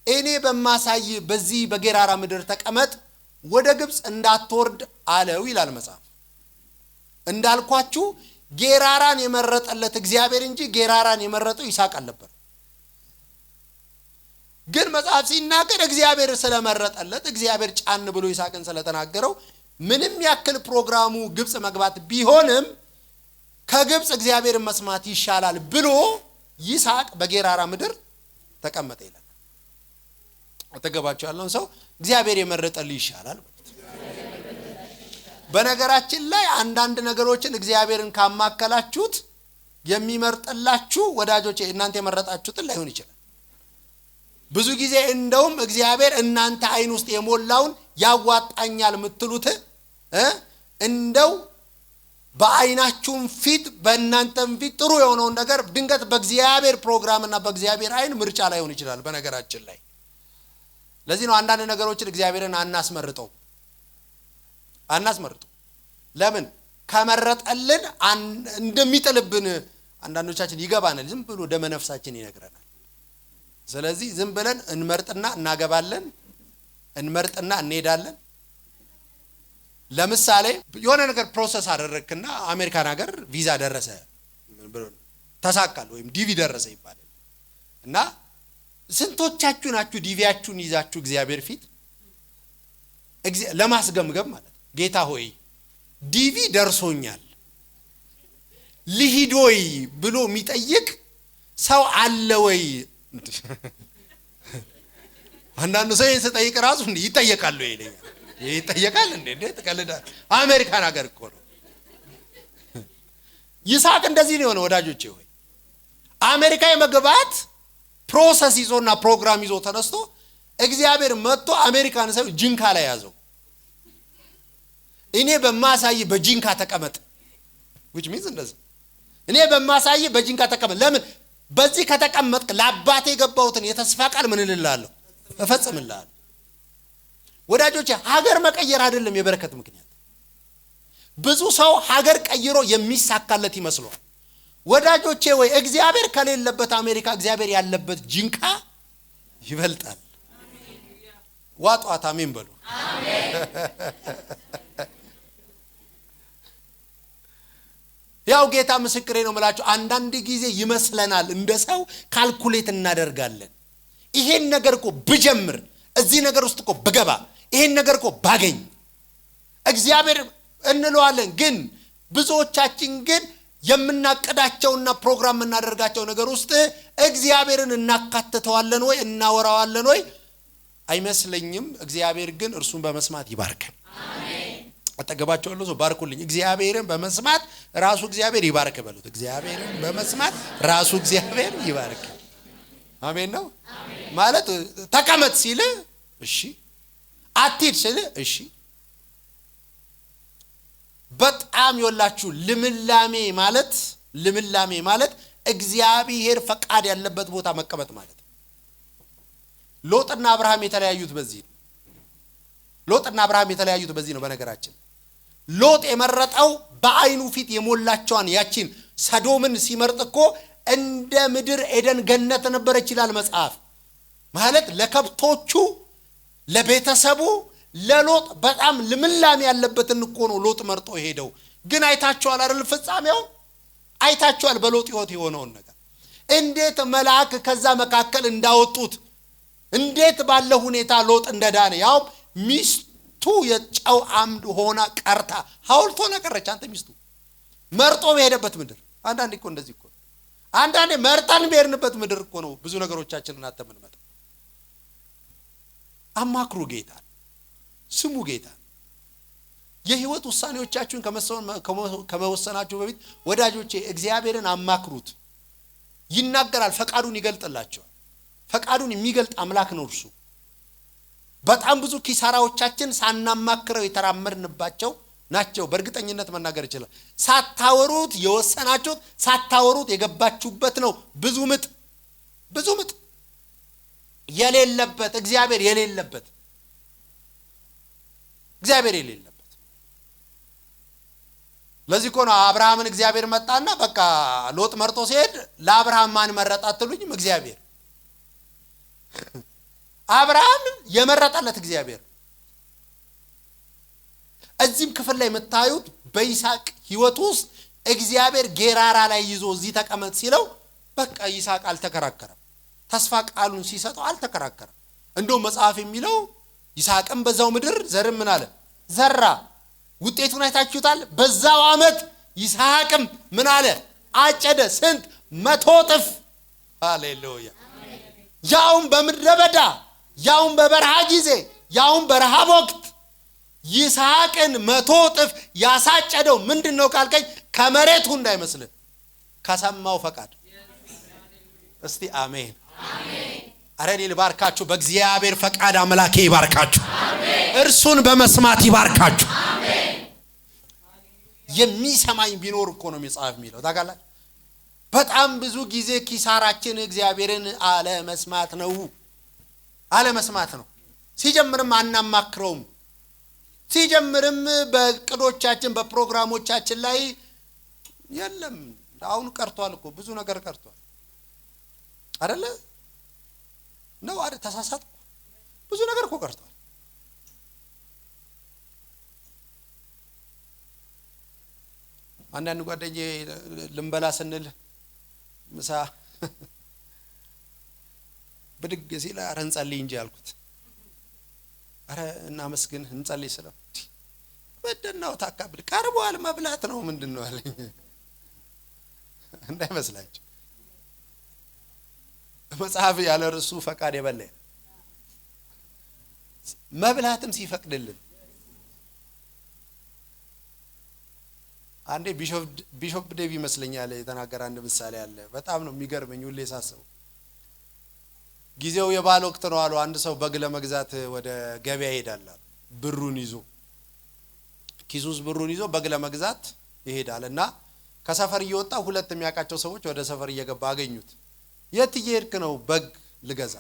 እኔ በማሳይ በዚህ በጌራራ ምድር ተቀመጥ፣ ወደ ግብጽ እንዳትወርድ አለው ይላል መጽሐፍ። እንዳልኳችሁ ጌራራን የመረጠለት እግዚአብሔር እንጂ ጌራራን የመረጠው ይስሐቅ አልነበር። ግን መጽሐፍ ሲናገር እግዚአብሔር ስለመረጠለት እግዚአብሔር ጫን ብሎ ይስሐቅን ስለተናገረው ምንም ያክል ፕሮግራሙ ግብጽ መግባት ቢሆንም ከግብጽ እግዚአብሔርን መስማት ይሻላል ብሎ ይስሐቅ በጌራራ ምድር ተቀመጠ ይላል። አጠገባችሁ ያለውን ሰው እግዚአብሔር የመረጠልህ ይሻላል። በነገራችን ላይ አንዳንድ ነገሮችን እግዚአብሔርን ካማከላችሁት የሚመርጥላችሁ ወዳጆቼ እናንተ የመረጣችሁትን ላይሆን ይችላል። ብዙ ጊዜ እንደውም እግዚአብሔር እናንተ አይን ውስጥ የሞላውን ያዋጣኛል የምትሉት እንደው በአይናችሁም ፊት በእናንተም ፊት ጥሩ የሆነውን ነገር ድንገት በእግዚአብሔር ፕሮግራምና በእግዚአብሔር አይን ምርጫ ላይ ሆን ይችላል በነገራችን ላይ። ለዚህ ነው አንዳንድ ነገሮችን እግዚአብሔርን አናስመርጠው። ለምን? ከመረጠልን እንደሚጥልብን አንዳንዶቻችን ይገባናል። ዝም ብሎ ደመ ነፍሳችን ይነግረናል። ስለዚህ ዝም ብለን እንመርጥና እናገባለን፣ እንመርጥና እንሄዳለን። ለምሳሌ የሆነ ነገር ፕሮሰስ አደረክና አሜሪካን ሀገር ቪዛ ደረሰ ተሳካል ወይም ዲቪ ደረሰ ይባላል እና ስንቶቻችሁ ናችሁ ዲቪያችሁን ይዛችሁ እግዚአብሔር ፊት ለማስገምገም ማለት ጌታ ሆይ ዲቪ ደርሶኛል ልሂድ ወይ ብሎ የሚጠይቅ ሰው አለ ወይ? አንዳንዱ ሰው ሲጠይቅ ራሱ ይጠየቃል ወይ ይለኛል። ይጠየቃል እንዴ ተቀልዳል። አሜሪካን ሀገር እኮ ነው። ይስሐቅ እንደዚህ ነው የሆነው ወዳጆቼ ሆይ አሜሪካ የመግባት ፕሮሰስ ይዞና ፕሮግራም ይዞ ተነስቶ እግዚአብሔር መጥቶ አሜሪካን ሰው ጂንካ ላይ ያዘው። እኔ በማሳይ በጂንካ ተቀመጥ which means እንደዚህ እኔ በማሳይ በጂንካ ተቀመጥ። ለምን? በዚህ ከተቀመጥክ ለአባቴ የገባሁትን የተስፋ ቃል ምን እልልሃለሁ እፈጽምልሃለሁ። ወዳጆቼ ሀገር መቀየር አይደለም የበረከት ምክንያት። ብዙ ሰው ሀገር ቀይሮ የሚሳካለት ይመስሏል። ወዳጆቼ ወይ እግዚአብሔር ከሌለበት አሜሪካ እግዚአብሔር ያለበት ጂንካ ይበልጣል። ዋጧት አሜን በሉ። አሜን። ያው ጌታ ምስክሬ ነው የምላችሁ አንዳንድ ጊዜ ይመስለናል እንደ ሰው ካልኩሌት እናደርጋለን። ይሄን ነገር እኮ ብጀምር እዚህ ነገር ውስጥ እኮ በገባ ይሄን ነገር እኮ ባገኝ እግዚአብሔር እንለዋለን። ግን ብዙዎቻችን ግን የምናቀዳቸውና ፕሮግራም እናደርጋቸው ነገር ውስጥ እግዚአብሔርን እናካተተዋለን ወይ እናወራዋለን ወይ? አይመስለኝም። እግዚአብሔር ግን እርሱን በመስማት ይባርከን። አሜን። አጠገባቸው ያለው ሰው ባርኩልኝ። እግዚአብሔርን በመስማት ራሱ እግዚአብሔር ይባርክ በሉት። እግዚአብሔርን በመስማት ራሱ እግዚአብሔር ይባርክ። አሜን ነው። አሜን። ማለት ተቀመጥ ሲል እሺ፣ አትሂድ ሲል እሺ። በጣም ይወላችሁ ልምላሜ ማለት እግዚአብሔር ፈቃድ ያለበት ቦታ መቀመጥ ማለት ነው። ሎጥና አብርሃም የተለያዩት በዚህ ነው። በነገራችን ሎጥ የመረጠው በአይኑ ፊት የሞላቸዋን ያቺን ሰዶምን ሲመርጥ እኮ እንደ ምድር ኤደን ገነት ነበረች ይላል መጽሐፍ። ማለት ለከብቶቹ ለቤተሰቡ ለሎጥ በጣም ልምላሜ ያለበትን እኮ ነው ሎጥ መርጦ ሄደው። ግን አይታችኋል አይደል? ፍጻሜው አይታችኋል። በሎጥ ሕይወት የሆነውን ነገር እንዴት መልአክ ከዛ መካከል እንዳወጡት እንዴት ባለ ሁኔታ ሎጥ እንደዳነ ያው ሚስቱ የጨው አምድ ሆና ቀርታ ሐውልት ሆና ቀረች። አንተ ሚስቱ መርጦ በሄደበት ምድር አንዳንዴ እኮ እንደዚህ እኮ አንዳንዴ መርጠን በሄድንበት ምድር እኮ ነው ብዙ ነገሮቻችንን አተምንመጣ። አማክሩ ጌታ ስሙ ጌታ። የህይወት ውሳኔዎቻችሁን ከመወሰናችሁ በፊት ወዳጆቼ እግዚአብሔርን አማክሩት። ይናገራል፣ ፈቃዱን ይገልጥላችኋል። ፈቃዱን የሚገልጥ አምላክ ነው እርሱ። በጣም ብዙ ኪሳራዎቻችን ሳናማክረው የተራመድንባቸው ናቸው። በእርግጠኝነት መናገር ይችላል። ሳታወሩት የወሰናችሁት ሳታወሩት የገባችሁበት ነው። ብዙ ምጥ የሌለበት እግዚአብሔር የሌለበት ለዚህ እኮ ነው አብርሃምን እግዚአብሔር መጣና በቃ ሎጥ መርጦ ሲሄድ ለአብርሃም ማን መረጣ አትሉኝም? እግዚአብሔር። አብርሃም የመረጠለት እግዚአብሔር። እዚህም ክፍል ላይ የምታዩት በይስሐቅ ህይወት ውስጥ እግዚአብሔር ጌራራ ላይ ይዞ እዚህ ተቀመጥ ሲለው በቃ ይስሐቅ አልተከራከረም። ተስፋ ቃሉን ሲሰጠው አልተከራከረም። እንደውም መጽሐፍ የሚለው ይስሐቅም በዛው ምድር ዘርም ምን አለ ዘራ። ውጤቱን አይታችሁታል። በዛው ዓመት ይስሐቅም ምን አለ አጨደ። ስንት? 100 እጥፍ። ሃሌሉያ። ያውም በምድረ በዳ፣ ያውም በበረሃ ጊዜ፣ ያውም በረሃብ ወቅት ይስሐቅን 100 እጥፍ ያሳጨደው ምንድነው ካልከኝ ከመሬቱ እንዳይመስል ከሰማው ፈቃድ። እስቲ አሜን አሜን። አረኔ ልባርካችሁ። በእግዚአብሔር ፈቃድ አምላኬ ይባርካችሁ። አሜን። እርሱን በመስማት ይባርካችሁ። አሜን። የሚሰማኝ ቢኖር እኮ ነው መጽሐፍ የሚለው ታውቃላችሁ። በጣም ብዙ ጊዜ ኪሳራችን እግዚአብሔርን አለመስማት ነው። ሲጀምርም አናማክረውም። ሲጀምርም በቅዶቻችን በፕሮግራሞቻችን ላይ የለም። አሁን ቀርቷል እኮ ብዙ ነገር ቀርቷል አይደለ ነው አይደል? ተሳሳትኩ። ብዙ ነገር እኮ ቀርቷል። አንዳንድ ጓደኛዬ ልንበላ ስንል ምሳ ብድግ ሲል ኧረ እንጸልይ እንጂ አልኩት። ኧረ እናመስግን እንጸልይ ስለው በደናው ታካብድ ቀርቧል መብላት ነው ምንድነው አለኝ። እንዳይመስላችሁ መጽሐፍ ያለ እርሱ ፈቃድ የበላ መብላትም ሲፈቅድልን አንዴ ቢሾፕ ዴቪ ይመስለኛል የተናገረ አንድ ምሳሌ አለ። በጣም ነው የሚገርመኝ ሁሌ ሳስበው። ጊዜው የበዓል ወቅት ነው አሉ። አንድ ሰው በግ ለመግዛት ወደ ገበያ ይሄዳል። ብሩን ይዞ ኪሱስ ብሩን ይዞ በግ ለመግዛት ይሄዳልና ከሰፈር እየወጣ ሁለት የሚያውቃቸው ሰዎች ወደ ሰፈር እየገባ አገኙት። የት እየሄድክ ነው? በግ ልገዛ።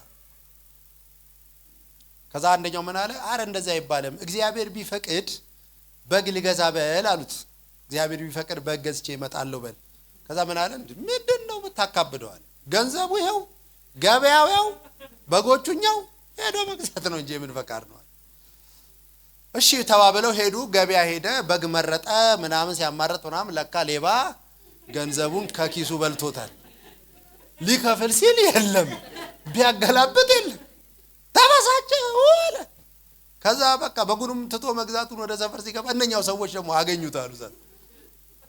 ከዛ አንደኛው ምን አለ? አረ እንደዛ አይባልም፣ እግዚአብሔር ቢፈቅድ በግ ልገዛ በል አሉት። እግዚአብሔር ቢፈቅድ በግ ገዝቼ እመጣለሁ በል። ከዛ ምን አለ? ምንድነው የምታካብደዋል? ገንዘቡ ይኸው፣ ገበያው ይኸው፣ በጎቹኛው ሄዶ መግዛት ነው እንጂ ምን ፈቃድ ነው? እሺ ተባብለው ሄዱ። ገበያ ሄደ፣ በግ መረጠ። ምናምን ሲያማረጥ ምናምን ለካ ሌባ ገንዘቡን ከኪሱ በልቶታል። ሊከፍል ሲል የለም፣ ቢያገላብጥ የለም። ተበሳጨ ወለ። ከዛ በቃ በጉንም ትቶ መግዛቱን ወደ ሰፈር ሲገባ እነኛው ሰዎች ደግሞ አገኙት አሉ።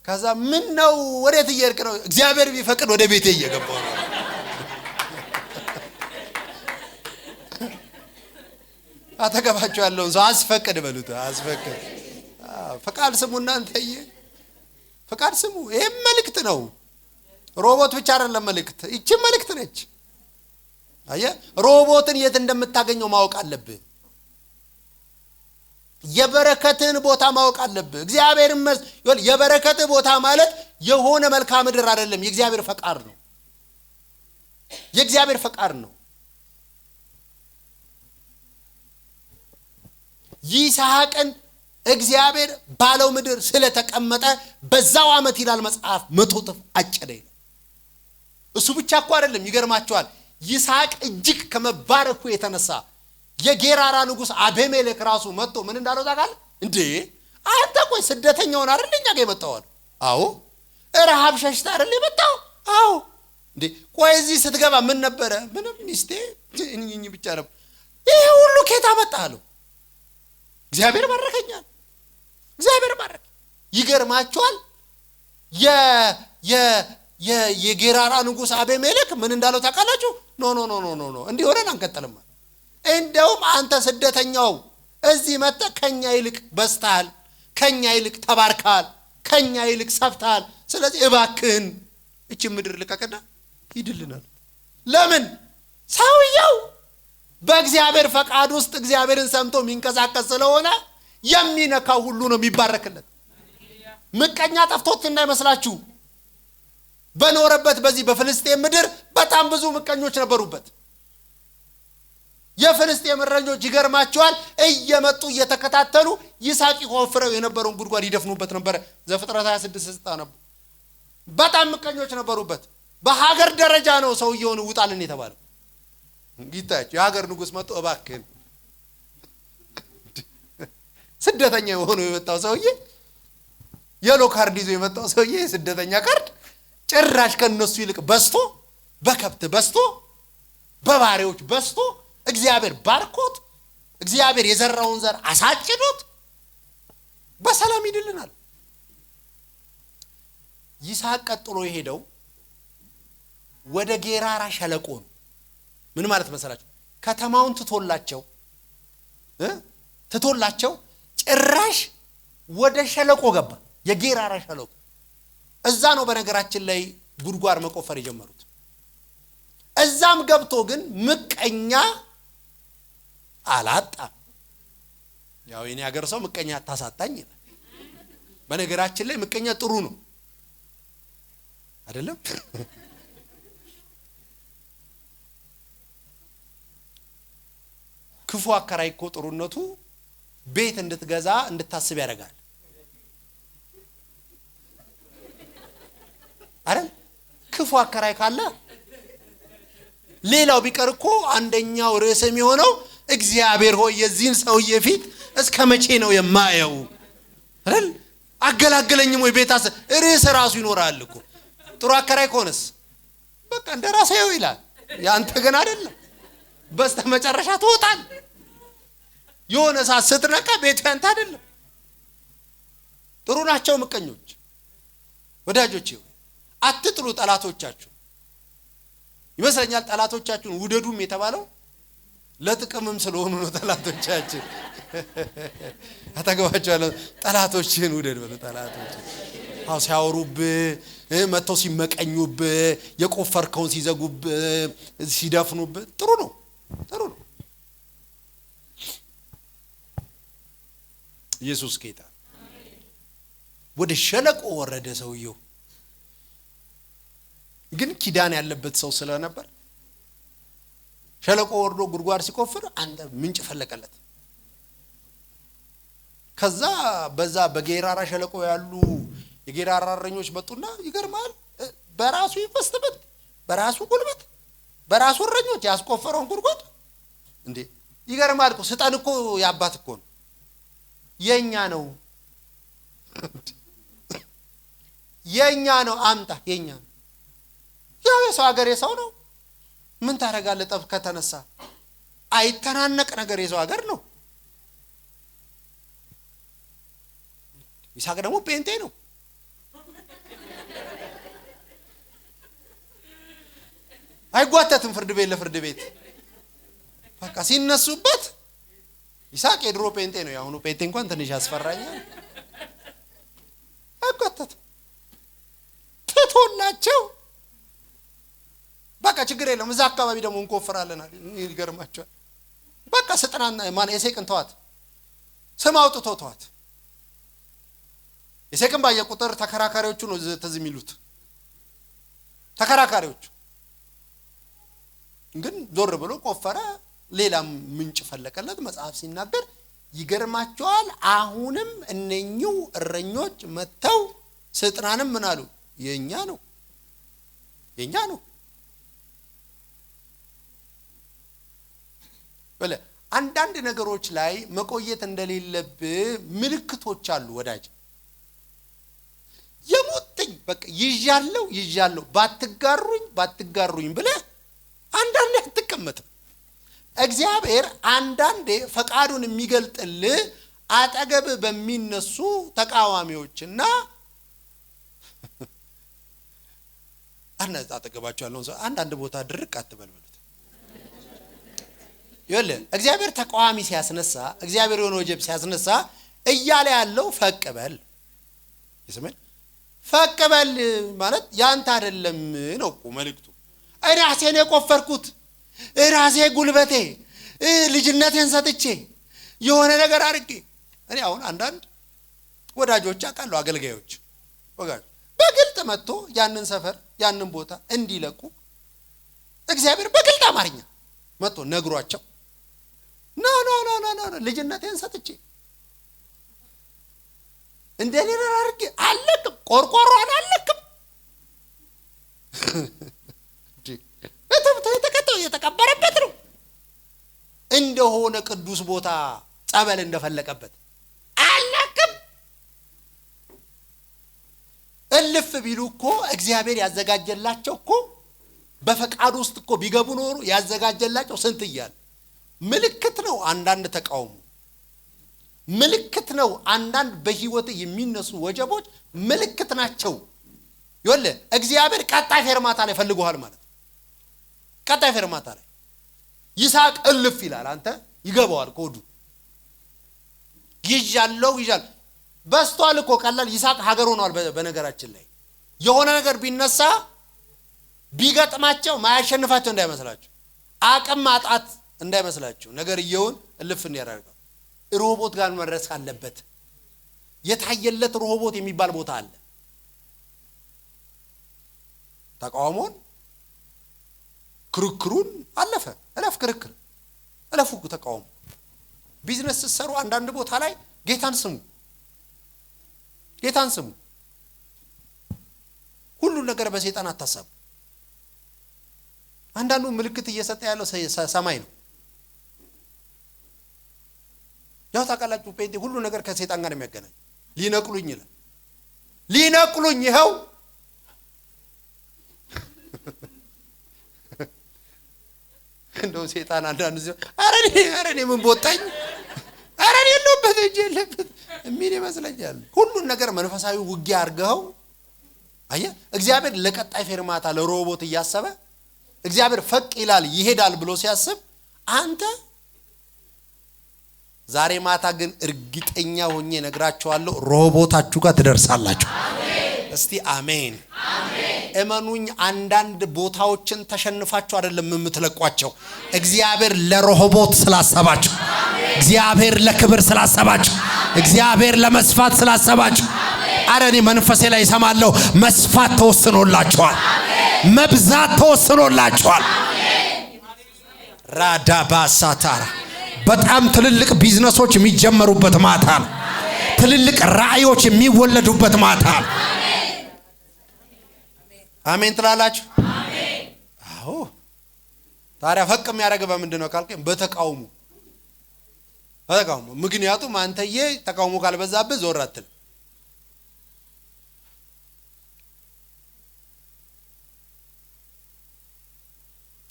ከዛ ምን ነው ወዴት እየሄድክ ነው? እግዚአብሔር ቢፈቅድ ወደ ቤቴ እየገባው ነው። አተገባችሁ ያለውን ሰው አስፈቅድ በሉት። አስፈቅድ ፈቃድ ስሙ እናንተዬ፣ ፈቃድ ስሙ። ይሄ መልእክት ነው። ሮቦት ብቻ አይደለም መልእክት፣ እቺ መልእክት ነች። አየ ሮቦትን የት እንደምታገኘው ማወቅ አለብህ። የበረከትን ቦታ ማወቅ አለብህ። እግዚአብሔር የበረከት ቦታ ማለት የሆነ መልክዓ ምድር አይደለም፣ የእግዚአብሔር ፈቃድ ነው። የእግዚአብሔር ፈቃድ ነው። ይስሐቅን እግዚአብሔር ባለው ምድር ስለተቀመጠ በዛው አመት ይላል መጽሐፍ 100 እጥፍ አጨደ ይላል። እሱ ብቻ እኮ አይደለም፣ ይገርማቸዋል። ይስሐቅ እጅግ ከመባረኩ የተነሳ የጌራራ ንጉስ አቤሜሌክ ራሱ መጥቶ ምን እንዳለው ታውቃለህ እንዴ? አንተ ቆይ ስደተኛውን አይደልኛ ጋር የመጣው? አዎ። ረሃብ ሸሽታ አይደል የመጣው? አዎ። እንዴ ቆይ እዚህ ስትገባ ምን ነበረ? ምንም ሚስቴ እኝኝ ብቻ ነበር። ይሄ ሁሉ ከየት አመጣኸው? እግዚአብሔር ባረከኛል። እግዚአብሔር ባረከ። ይገርማቸዋል። የጌራራ ንጉስ አቤሜሌክ ምን እንዳለው ታውቃላችሁ? ኖ እንዲህ ሆነን አንቀጥልም። እንደውም አንተ ስደተኛው እዚህ መጥተህ ከኛ ይልቅ በዝተሃል፣ ከኛ ይልቅ ተባርከሃል፣ ከኛ ይልቅ ሰፍተሃል። ስለዚህ እባክህን እቺ ምድር ልቀቅና ሂድልናል። ለምን? ሰውየው በእግዚአብሔር ፈቃድ ውስጥ እግዚአብሔርን ሰምቶ የሚንቀሳቀስ ስለሆነ የሚነካው ሁሉ ነው የሚባረክለት። ምቀኛ ጠፍቶት እንዳይመስላችሁ። በኖረበት በዚህ በፍልስጤም ምድር በጣም ብዙ ምቀኞች ነበሩበት። የፍልስጤም እረኞች ይገርማቸዋል፣ እየመጡ እየተከታተሉ ይስሐቅ ቆፍረው የነበረውን ጉድጓድ ይደፍኑበት ነበር። ዘፍጥረት 26 ነበር። በጣም ምቀኞች ነበሩበት። በሀገር ደረጃ ነው ሰውየውን ውጣልን የተባለው። ጌታቸው የሀገር ንጉስ መጥቶ እባክህን ስደተኛ ሆኖ የመጣው ሰውዬ የሎ ካርድ ይዞ የመጣው ሰውዬ ስደተኛ ካርድ ጭራሽ ከነሱ ይልቅ በስቶ በከብት በስቶ በባሪያዎች በስቶ እግዚአብሔር ባርኮት እግዚአብሔር የዘራውን ዘር አሳጭዶት በሰላም ይድልናል። ይስሐቅ ቀጥሎ የሄደው ወደ ጌራራ ሸለቆ ነው። ምን ማለት መሰላችሁ? ከተማውን ትቶላቸው ጭራሽ ወደ ሸለቆ ገባ። የጌራራ ሸለቆ እዛ ነው በነገራችን ላይ ጉድጓድ መቆፈር የጀመሩት። እዛም ገብቶ ግን ምቀኛ አላጣም። ያው የኔ ሀገር ሰው ምቀኛ ታሳጣኝ ይላል። በነገራችን ላይ ምቀኛ ጥሩ ነው አይደለም? ክፉ አከራይ እኮ ጥሩነቱ ቤት እንድትገዛ እንድታስብ ያደርጋል አይደል? ክፉ አከራይ ካለ ሌላው ቢቀር እኮ አንደኛው ርዕስ የሚሆነው እግዚአብሔር ሆይ የዚህን ሰውዬ ፊት እስከ መቼ ነው የማየው አይደል? አገላገለኝም ወይ ቤታስ ርዕስ ራሱ ይኖራል እኮ። ጥሩ አከራይ ከሆነስ በቃ እንደራሴው ይላል። ያንተ ግን አይደለም። በስተመጨረሻ ትወጣል። የሆነ ሰዓት ስትነቃ ቤቱ ያንተ አይደለም። ጥሩ ናቸው ምቀኞች። ወዳጆቼ አትጥሉ ጠላቶቻችሁ። ይመስለኛል ጠላቶቻችሁን ውደዱም የተባለው ለጥቅምም ስለሆኑ ነው። ጠላቶቻችን አታገባቸው ጠላቶችን ውደድ በሉ። ጠላቶች አው ሲያወሩብህ መተው ሲመቀኙብህ የቆፈርከውን ሲዘጉብህ ሲደፍኑብህ ጥሩ ነው። ኢየሱስ ጌታ። ወደ ሸለቆ ወረደ ሰውየው። ግን ኪዳን ያለበት ሰው ስለነበር ሸለቆ ወርዶ ጉድጓድ ሲቆፍር አንተ ምንጭ ፈለቀለት። ከዛ በዛ በጌራራ ሸለቆ ያሉ የጌራራ እረኞች መጡና ይገርማል በራሱ ይፈስተበት በራሱ ጉልበት በራሱ እረኞች ያስቆፈረውን ጉድጓድ እንዴ ይገርማል እኮ ስጠን እኮ ያባት እኮ ነው የኛ ነው የኛ ነው አምጣ የኛ ነው። ያው የሰው ሀገር የሰው ነው ምን ታረጋለህ? ጠብ ከተነሳ አይተናነቅ ነገር የሰው ሀገር ነው። ይሳቅ ደግሞ ጴንጤ ነው። አይጓተትም ፍርድ ቤት ለፍርድ ቤት በቃ ሲነሱበት ይሳቅ የድሮ ጴንጤ ነው። ያሁኑ ጴንጤ እንኳን ትንሽ ያስፈራኛል። አይጓተትም ትቶላቸው በቃ ችግር የለም። እዛ አካባቢ ደግሞ እንቆፍራለን አለ። ይገርማቸዋል። በቃ ስጥናና ማን የሴቅን ተዋት ስም አውጥተው ተዋት። የሴቅን ባየ ቁጥር ተከራካሪዎቹ ነው ትዝ የሚሉት። ተከራካሪዎቹ ግን ዞር ብሎ ቆፈረ። ሌላ ምንጭ ፈለቀለት። መጽሐፍ ሲናገር ይገርማቸዋል። አሁንም እነኚው እረኞች መተው ስጥናንም ምን አሉ? የኛ ነው የኛ ነው በለ። አንዳንድ ነገሮች ላይ መቆየት እንደሌለብህ ምልክቶች አሉ ወዳጅ። የሞትኝ በቃ ይዣለው ባትጋሩኝ ብለህ አንዳንዴ አትቀመጥም። እግዚአብሔር አንዳንዴ ፈቃዱን የሚገልጥልህ አጠገብ በሚነሱ ተቃዋሚዎችና አጠገባቸው ያለውን ሰው አንዳንድ ቦታ ድርቅ አትበልበሉት። ይኸውልህ እግዚአብሔር ተቃዋሚ ሲያስነሳ እግዚአብሔር የሆነ ወጀብ ሲያስነሳ እያለ ያለው ፈቅበል ይስመን ፈቅበል ማለት ያንተ አይደለም ነው እኮ መልእክቱ። ራሴን የቆፈርኩት ራሴ ጉልበቴ ልጅነቴን ሰጥቼ የሆነ ነገር አድርጌ እኔ አሁን አንዳንድ ወዳጆች አውቃለሁ አገልጋዮች ወጋጅ በግልጥ መጥቶ ያንን ሰፈር ያንን ቦታ እንዲለቁ እግዚአብሔር በግልጥ አማርኛ መጥቶ ነግሯቸው ና ልጅነቴን ሰጥቼ እንደኔ አድርጌ አለቅም ቆርቆሮን አለቅም በተብተ የተከተው የተቀበረበት ነው እንደሆነ ቅዱስ ቦታ ጸበል እንደፈለቀበት አለቅም። እልፍ ቢሉ እኮ እግዚአብሔር ያዘጋጀላቸው እኮ በፈቃዱ ውስጥ እኮ ቢገቡ ኖሩ ያዘጋጀላቸው ስንት ይያል ምልክት ነው። አንዳንድ ተቃውሞ ምልክት ነው። አንዳንድ በህይወት የሚነሱ ወጀቦች ምልክት ናቸው። ይኸውልህ እግዚአብሔር ቀጣይ ፌርማታ ላይ ፈልጎሃል ማለት ነው። ቀጣይ ፌርማታ ላይ ይሳቅ እልፍ ይላል። አንተ ይገባዋል ኮዱ ይያለው በስቷል እኮ ቀላል ይሳቅ ሀገር ሆኗል። በነገራችን ላይ የሆነ ነገር ቢነሳ ቢገጥማቸው ማያሸንፋቸው እንዳይመስላችሁ አቅም ማጣት እንዳይመስላችሁ ነገር ይየውን እልፍ እንዲያደርገው ሮቦት ጋር መድረስ አለበት። የታየለት ሮቦት የሚባል ቦታ አለ። ተቃውሞን ክርክሩን አለፈ። እለፍ ክርክር እለፉ ተቃውሞ። ቢዝነስ ሲሰሩ አንዳንድ ቦታ ላይ ጌታን ስሙ፣ ጌታን ስሙ። ሁሉ ነገር በሰይጣን አታሳቡ። አንዳንዱ ምልክት እየሰጠ ያለው ሰማይ ነው። ያው ታውቃላችሁ ጴንጤ ሁሉ ነገር ከሰይጣን ጋር የሚያገናኝ ሊነቅሉኝ ይላል። ሊነቅሉኝ ይኸው እንደው ሰይጣን አንዳንዱ አረኔ ምን ቦጣኝ አረኔ የለበት እጄ የለበት የሚል ይመስለኛል። ሁሉን ነገር መንፈሳዊ ውጊያ አድርገው አየ እግዚአብሔር ለቀጣይ ፌርማታ ለሮቦት እያሰበ እግዚአብሔር ፈቅ ይላል ይሄዳል ብሎ ሲያስብ አንተ ዛሬ ማታ ግን እርግጠኛ ሆኜ ነግራችኋለሁ ሮቦታችሁ ጋር ትደርሳላችሁ። እስቲ አሜን አሜን። እመኑኝ አንዳንድ ቦታዎችን ተሸንፋችሁ አይደለም የምትለቋቸው። እግዚአብሔር ለሮቦት ስላሰባችሁ፣ እግዚአብሔር ለክብር ስላሰባችሁ፣ እግዚአብሔር ለመስፋት ስላሰባችሁ። አረ እኔ መንፈሴ ላይ ሰማለሁ መስፋት ተወስኖላችኋል፣ መብዛት ተወስኖላችኋል። ራዳባሳታራ በጣም ትልልቅ ቢዝነሶች የሚጀመሩበት ማታ ነው። ትልልቅ ራእዮች የሚወለዱበት ማታ ነው። አሜን ትላላችሁ? አሜን። አዎ ታዲያ ፈቅ የሚያደርገው በምንድነው ካልከኝ በተቃውሞ ምክንያቱም አንተዬ ተቃውሞ ካልበዛብህ ዞር አትል።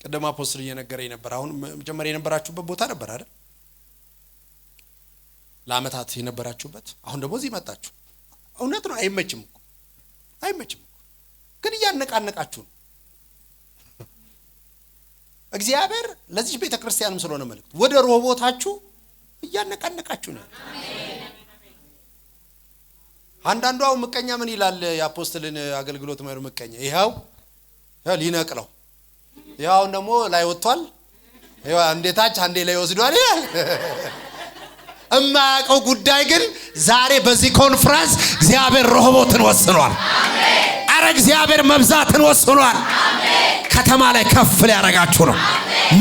ቀደም አፖስትል እየነገረኝ ነበር። አሁን መጀመሪያ የነበራችሁበት ቦታ ነበር አይደል? ለአመታት የነበራችሁበት። አሁን ደግሞ እዚህ መጣችሁ። እውነት ነው አይመችም እኮ ግን እያነቃነቃችሁ ነው። እግዚአብሔር ለዚህ ቤተክርስቲያንም ስለሆነ መልእክት ወደ ሮቦታችሁ እያነቃነቃችሁ ነው። አንዳንዱ ምቀኛ ምን ይላል? የአፖስትልን አገልግሎት መር ምቀኛ ይሄው ሊነቅለው ያው ደግሞ ላይ ወጥቷል። ያው አንዴታች አንዴ ላይ ወስዷል ይላል። እማያውቀው ጉዳይ ግን ዛሬ በዚህ ኮንፈረንስ እግዚአብሔር ሮቦትን ወስኗል። አሜን። አረ እግዚአብሔር መብዛትን ወስኗል። አሜን። ከተማ ላይ ከፍ ሊያረጋችሁ ነው።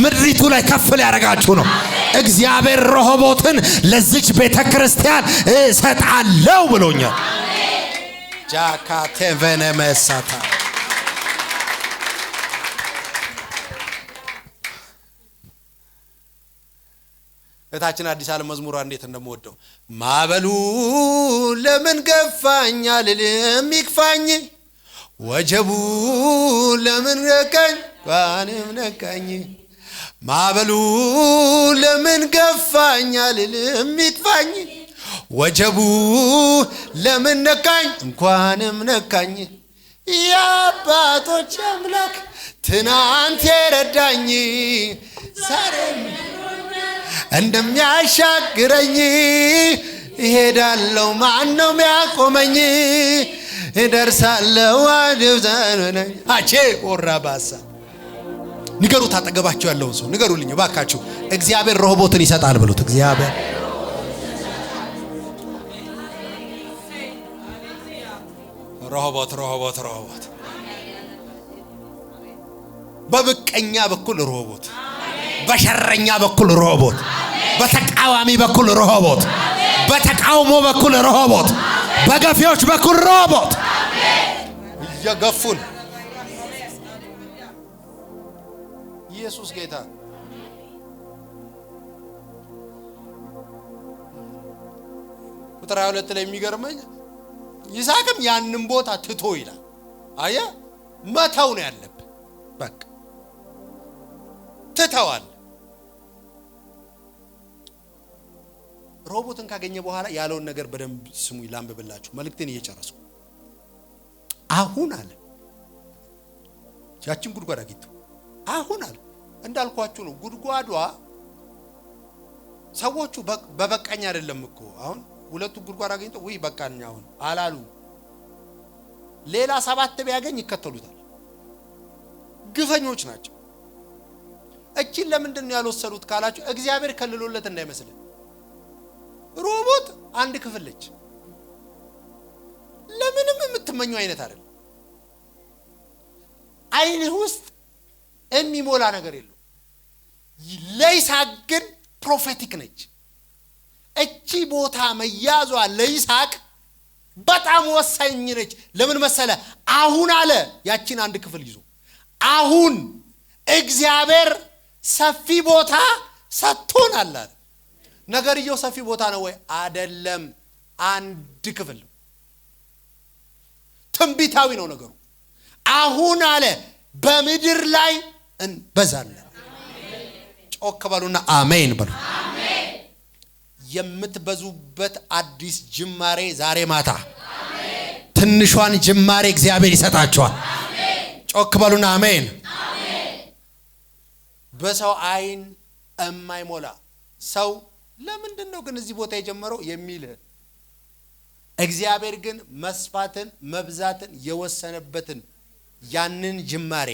ምድሪቱ ላይ ከፍ ሊያረጋችሁ ነው። እግዚአብሔር ሮቦትን ለዚች ቤተክርስቲያን እሰጣለሁ ብሎኛል። አሜን። ጃካቴ ቨነመሳታ እታችን አዲስ ዓለም መዝሙሯ እንዴት እንደምወደው ማበሉ ለምን ገፋኝ አልልም ይክፋኝ፣ ወጀቡ ለምን ነካኝ ባንም ነካኝ። ማበሉ ለምን ገፋኝ አልልም ይክፋኝ፣ ወጀቡ ለምን ነካኝ እንኳንም ነካኝ። የአባቶች አምላክ ትናንት የረዳኝ ዛሬም እንደሚያሻግረኝ እሄዳለሁ ማነው የሚያቆመኝ? እደርሳለሁ አድብዘነኝ አቼ ወራባሳ ንገሩት። አጠገባችሁ ያለውን ሰው ንገሩልኝ ባካችሁ። እግዚአብሔር ሮቦትን ይሰጣል ብሉት። እግዚአብሔር ሮቦት በብቀኛ በኩል ሮቦት፣ በሸረኛ በኩል ሮቦት፣ በተቃዋሚ በኩል ሮቦት፣ በተቃውሞ በኩል ሮቦት፣ በገፊዎች በኩል ሮቦት እየገፉን። ኢየሱስ ጌታ። ቁጥር 22 ላይ የሚገርመኝ ይስሐቅም ያንን ቦታ ትቶ ይላል። አየ መተው ነው ያለብህ። በቃ ትተዋል። ሮቦትን ካገኘ በኋላ ያለውን ነገር በደንብ ስሙ ላንብብላችሁ። መልእክቴን እየጨረስኩ አሁን አለ ያችን ጉድጓድ አግኝቶ አሁን አለ እንዳልኳችሁ ነው። ጉድጓዷ ሰዎቹ በበቃኝ አይደለም እኮ አሁን ሁለቱ ጉድጓድ አግኝቶ ወይ በቃኝ አሁን አላሉ። ሌላ 7 ቢያገኝ ይከተሉታል። ግፈኞች ናቸው። እቺን ለምንድን ነው ያልወሰዱት ካላችሁ እግዚአብሔር ከልሎለት እንዳይመስል። ሮቦት አንድ ክፍል ነች። ለምንም የምትመኙ አይነት አይደለም። አይንህ ውስጥ የሚሞላ ነገር የለው። ለይስሐቅ ግን ፕሮፌቲክ ነች። እቺ ቦታ መያዟ ለይስሐቅ በጣም ወሳኝ ነች። ለምን መሰለ? አሁን አለ ያቺን አንድ ክፍል ይዞ አሁን እግዚአብሔር ሰፊ ቦታ ሰጥቶናል አለ። ነገርየው ሰፊ ቦታ ነው ወይ? አይደለም። አንድ ክፍል ትንቢታዊ ነው ነገሩ። አሁን አለ በምድር ላይ እንበዛለን። ጮክ በሉና አሜን በሉ። የምትበዙበት አዲስ ጅማሬ ዛሬ ማታ ትንሿን ጅማሬ እግዚአብሔር ይሰጣቸዋል። ጮክ በሉና አሜን። በሰው አይን የማይሞላ ሰው ለምንድነው ግን እዚህ ቦታ የጀመረው የሚል እግዚአብሔር ግን መስፋትን መብዛትን የወሰነበትን ያንን ጅማሬ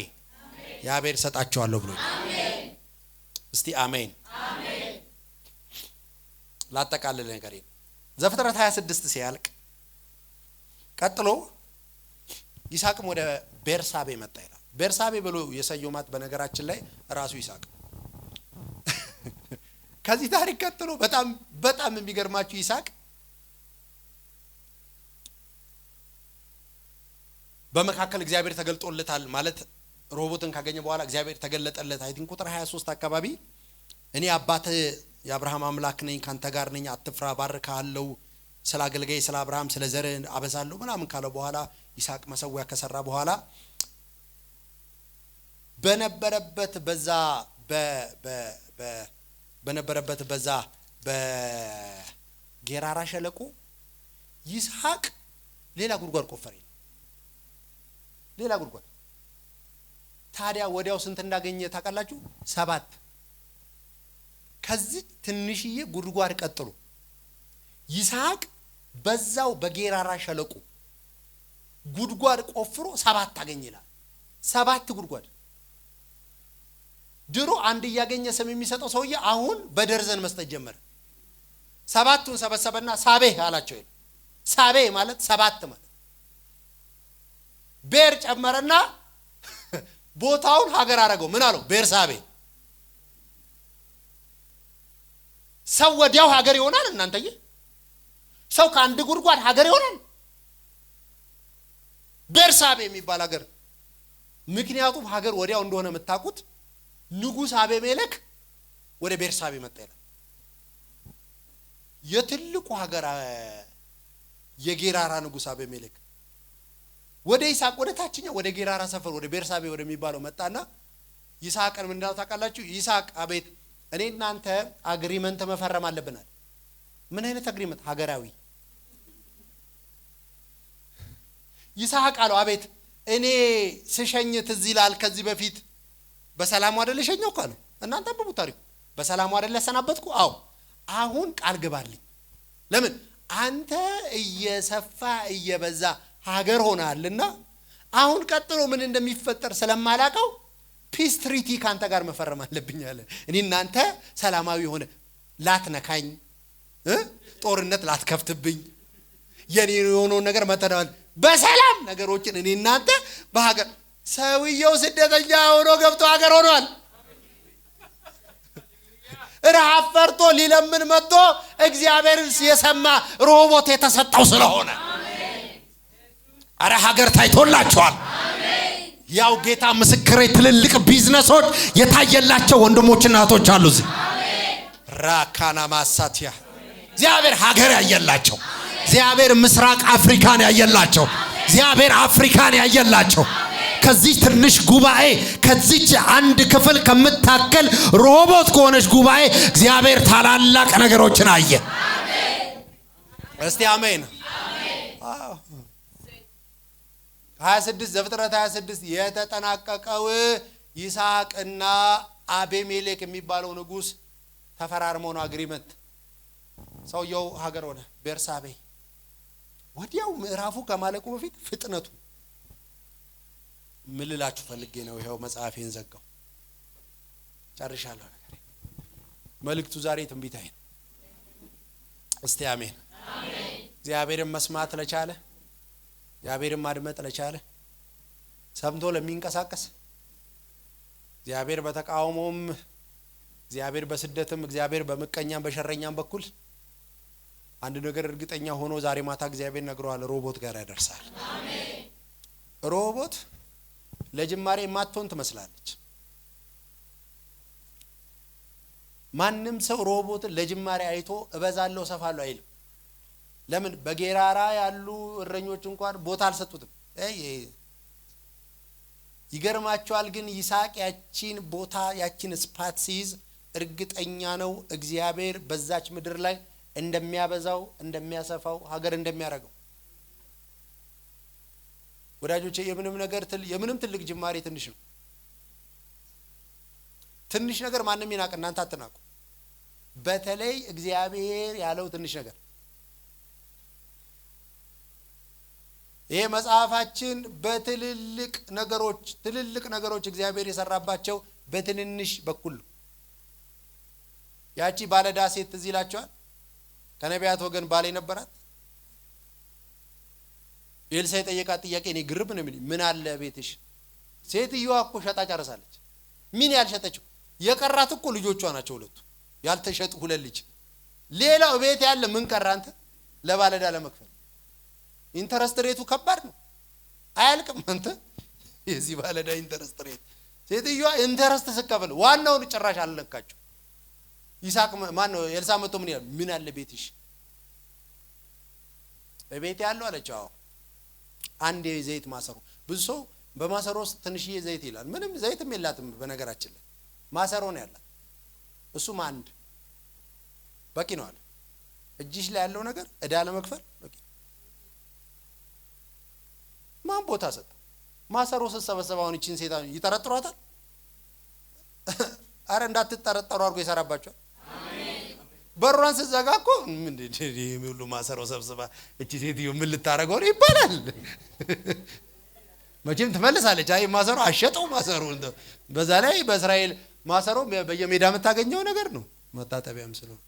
እግዚአብሔር ሰጣቸዋለሁ ብሎ እስቲ አሜን። ላጠቃልል ነገር ዘፍጥረት 26 ሲያልቅ ቀጥሎ ይስሐቅም ወደ ቤርሳቤ መጣ ይላል። ቤርሳቤ ብሎ የሰየማት በነገራችን ላይ ራሱ ይስሐቅ። ከዚህ ታሪክ ቀጥሎ በጣም የሚገርማችሁ ይስሐቅ በመካከል እግዚአብሔር ተገልጦለታል ማለት ሮቦትን ካገኘ በኋላ እግዚአብሔር ተገለጠለት። አይ ቲንክ ቁጥር 23 አካባቢ እኔ አባቴ የአብርሃም አምላክ ነኝ፣ ካንተ ጋር ነኝ፣ አትፍራ፣ ባርካለሁ፣ ስለ አገልጋዬ ስለ አብርሃም ስለ ዘር አበዛለሁ ምናምን ካለ በኋላ ይስሐቅ መሰዊያ ከሰራ በኋላ በነበረበት በዛ በጌራራ ሸለቆ ይስሐቅ ሌላ ጉድጓድ ቆፈረ። ሌላ ጉድጓድ። ታዲያ ወዲያው ስንት እንዳገኘ ታውቃላችሁ? 7። ከዚህ ትንሽዬ ጉድጓድ ቀጥሎ ይስሐቅ በዛው በጌራራ ሸለቆ ጉድጓድ ቆፍሮ 7 አገኘላል። 7 ጉድጓድ። ድሮ አንድ ያገኘ ስም የሚሰጠው ሰውዬ አሁን በደርዘን መስጠት ጀመረ። 7ቱን ሰበሰበና ሳቤ አላቸው። ሳቤ ማለት 7 ማለት ቤር ጨመረና ቦታውን ሀገር አረገው። ምን አለው? ቤርሳቤ። ሰው ወዲያው ሀገር ይሆናል እናንተዬ? ሰው ከአንድ ጉድጓድ ሀገር ይሆናል? ቤርሳቤ የሚባል ሀገር። ምክንያቱም ሀገር ወዲያው እንደሆነ የምታውቁት ንጉስ አቤሜሌክ ወደ ቤርሳቤ መጣ ይላል። የትልቁ ሀገር የጌራራ ንጉስ አቤሜሌክ ወደ ይስሐቅ ወደ ታችኛው ወደ ጌራራ ሰፈር ወደ ቤርሳቤ ወደሚባለው መጣና ይስሐቅን ምን እንዳለው ታውቃላችሁ? ይስሐቅ አቤት፣ እኔ እናንተ አግሪመንት መፈረም አለብናል። ምን አይነት አግሪመንት? ሀገራዊ። ይስሐቅ አለው አቤት፣ እኔ ስሸኝ ትዝ ይላል ከዚህ በፊት በሰላም አይደል ሸኘው ካለ እናንተ በቡ ታሪኩ በሰላም አይደል ያሰናበትኩ? አዎ። አሁን ቃል ግባልኝ። ለምን? አንተ እየሰፋ እየበዛ ሀገር ሆናልና አሁን ቀጥሎ ምን እንደሚፈጠር ስለማላቀው ፒስ ትሪቲ ካንተ ጋር መፈረም አለብኝ አለ። እኔ እናንተ ሰላማዊ ሆነ ላትነካኝ ጦርነት ላትከፍትብኝ የኔ የሆነው ነገር መተናል በሰላም ነገሮችን እኔ እናንተ በሀገር ሰውየው ስደተኛ ሆኖ ገብቶ ሀገር ሆኗል። ረሃብ ፈርቶ ሊለምን መጥቶ እግዚአብሔርን የሰማ ሮቦት የተሰጠው ስለሆነ አረ ሀገር ታይቶላቸዋል። ያው ጌታ ምስክሬ ትልልቅ ቢዝነሶች የታየላቸው ወንድሞችና እህቶች አሉ እዚህ ራካና ማሳቲያ እግዚአብሔር ሀገር ያየላቸው፣ እግዚአብሔር ምስራቅ አፍሪካን ያየላቸው፣ እግዚአብሔር አፍሪካን ያየላቸው። ከዚህ ትንሽ ጉባኤ ከዚህ አንድ ክፍል ከምታከል ሮቦት ከሆነች ጉባኤ እግዚአብሔር ታላላቅ ነገሮችን አየ። እስቲ አሜን። 26 ዘፍጥረት 26 የተጠናቀቀው ይስሐቅና አቤሜሌክ የሚባለው ንጉስ ተፈራርመው ነው አግሪመንት። ሰውየው ሀገር ሆነ ቤርሳቤ። ወዲያው ምዕራፉ ከማለቁ በፊት ፍጥነቱ ምን ልላችሁ ፈልጌ ነው። ይሄው መጽሐፌን ዘጋው ጨርሻለሁ። ነገር መልእክቱ ዛሬ ትንቢታዬ ነው። እስቲ አሜን። እግዚአብሔርን መስማት ለቻለ እግዚአብሔርን ማድመጥ ለቻለ ሰምቶ ለሚንቀሳቀስ እግዚአብሔር በተቃውሞም እግዚአብሔር በስደትም እግዚአብሔር በመቀኛም በሸረኛም በኩል አንድ ነገር እርግጠኛ ሆኖ ዛሬ ማታ እግዚአብሔር ነግሯል፣ ሮቦት ጋር ያደርሳል። አሜን። ሮቦት ለጅማሬ ማትሆን ትመስላለች። ማንም ሰው ሮቦትን ለጅማሬ አይቶ እበዛለሁ ሰፋለሁ አይልም። ለምን? በጌራራ ያሉ እረኞች እንኳን ቦታ አልሰጡትም። ይገርማቸዋል። ግን ይስሐቅ ያቺን ቦታ ያቺን ስፓት ሲይዝ እርግጠኛ ነው እግዚአብሔር በዛች ምድር ላይ እንደሚያበዛው እንደሚያሰፋው ሀገር እንደሚያረጋው። ወዳጆቼ የምንም ትልቅ ጅማሬ ትንሽ ነው። ትንሽ ነገር ማንም ይናቅ፣ እናንተ አትናቁ። በተለይ እግዚአብሔር ያለው ትንሽ ነገር። ይሄ መጽሐፋችን በትልልቅ ነገሮች እግዚአብሔር የሰራባቸው በትንንሽ በኩል ነው። ያቺ ባለዳ ሴት ትዝ ይላችኋል? ከነቢያት ወገን ባል ነበራት። ኤልሳ የጠየቃት ጥያቄ እኔ ግርም ነው የሚል፣ ምን አለ ቤትሽ? ሴትዮዋ እኮ ሸጣ ጨርሳለች። ምን ያልሸጠችው? የቀራት እኮ ልጆቿ ናቸው ሁለቱ፣ ያልተሸጡ ሁለት ልጅ። ሌላው ቤት ያለ ምን ቀረ አንተ? ለባለዳ ለመክፈል። ኢንተረስት ሬቱ ከባድ ነው፣ አያልቅም። አንተ የዚህ ባለዳ ኢንተረስት ሬት፣ ሴትዮዋ ኢንተረስት ስከፈል ዋናውን ጭራሽ አልለካቸው። ይስሐቅ ማን ነው? ኤልሳ መጥቶ ምን ይላል? ምን አለ ቤትሽ? በቤት ያለው አለች። አዎ አንድ የዘይት ማሰሮ። ብዙ ሰው በማሰሮ ውስጥ ትንሽዬ ዘይት ይላል። ምንም ዘይትም የላትም በነገራችን ላይ፣ ማሰሮ ነው ያላት። እሱም አንድ በቂ ነው አለ። እጅሽ ላይ ያለው ነገር እዳ ለመክፈል በቂ። ማን ቦታ ሰጠ? ማሰሮ ስትሰበሰብ አሁን እቺን ሴት ይጠረጥሯታል? አረ እንዳትጠረጠሩ አድርጎ ይሰራባቸዋል። በሩን ስትዘጋ እኮ ምን ሁሉ ማሰሮ ሰብስባ እቺ ሴትዮ ምን ልታረገው ነው ይባላል። መቼም ትመልሳለች። አይ ማሰሮ አሸጠው ማሰሮ። በዛ ላይ በእስራኤል ማሰሮ በየሜዳ የምታገኘው ነገር ነው፣ መታጠቢያም ስለሆነ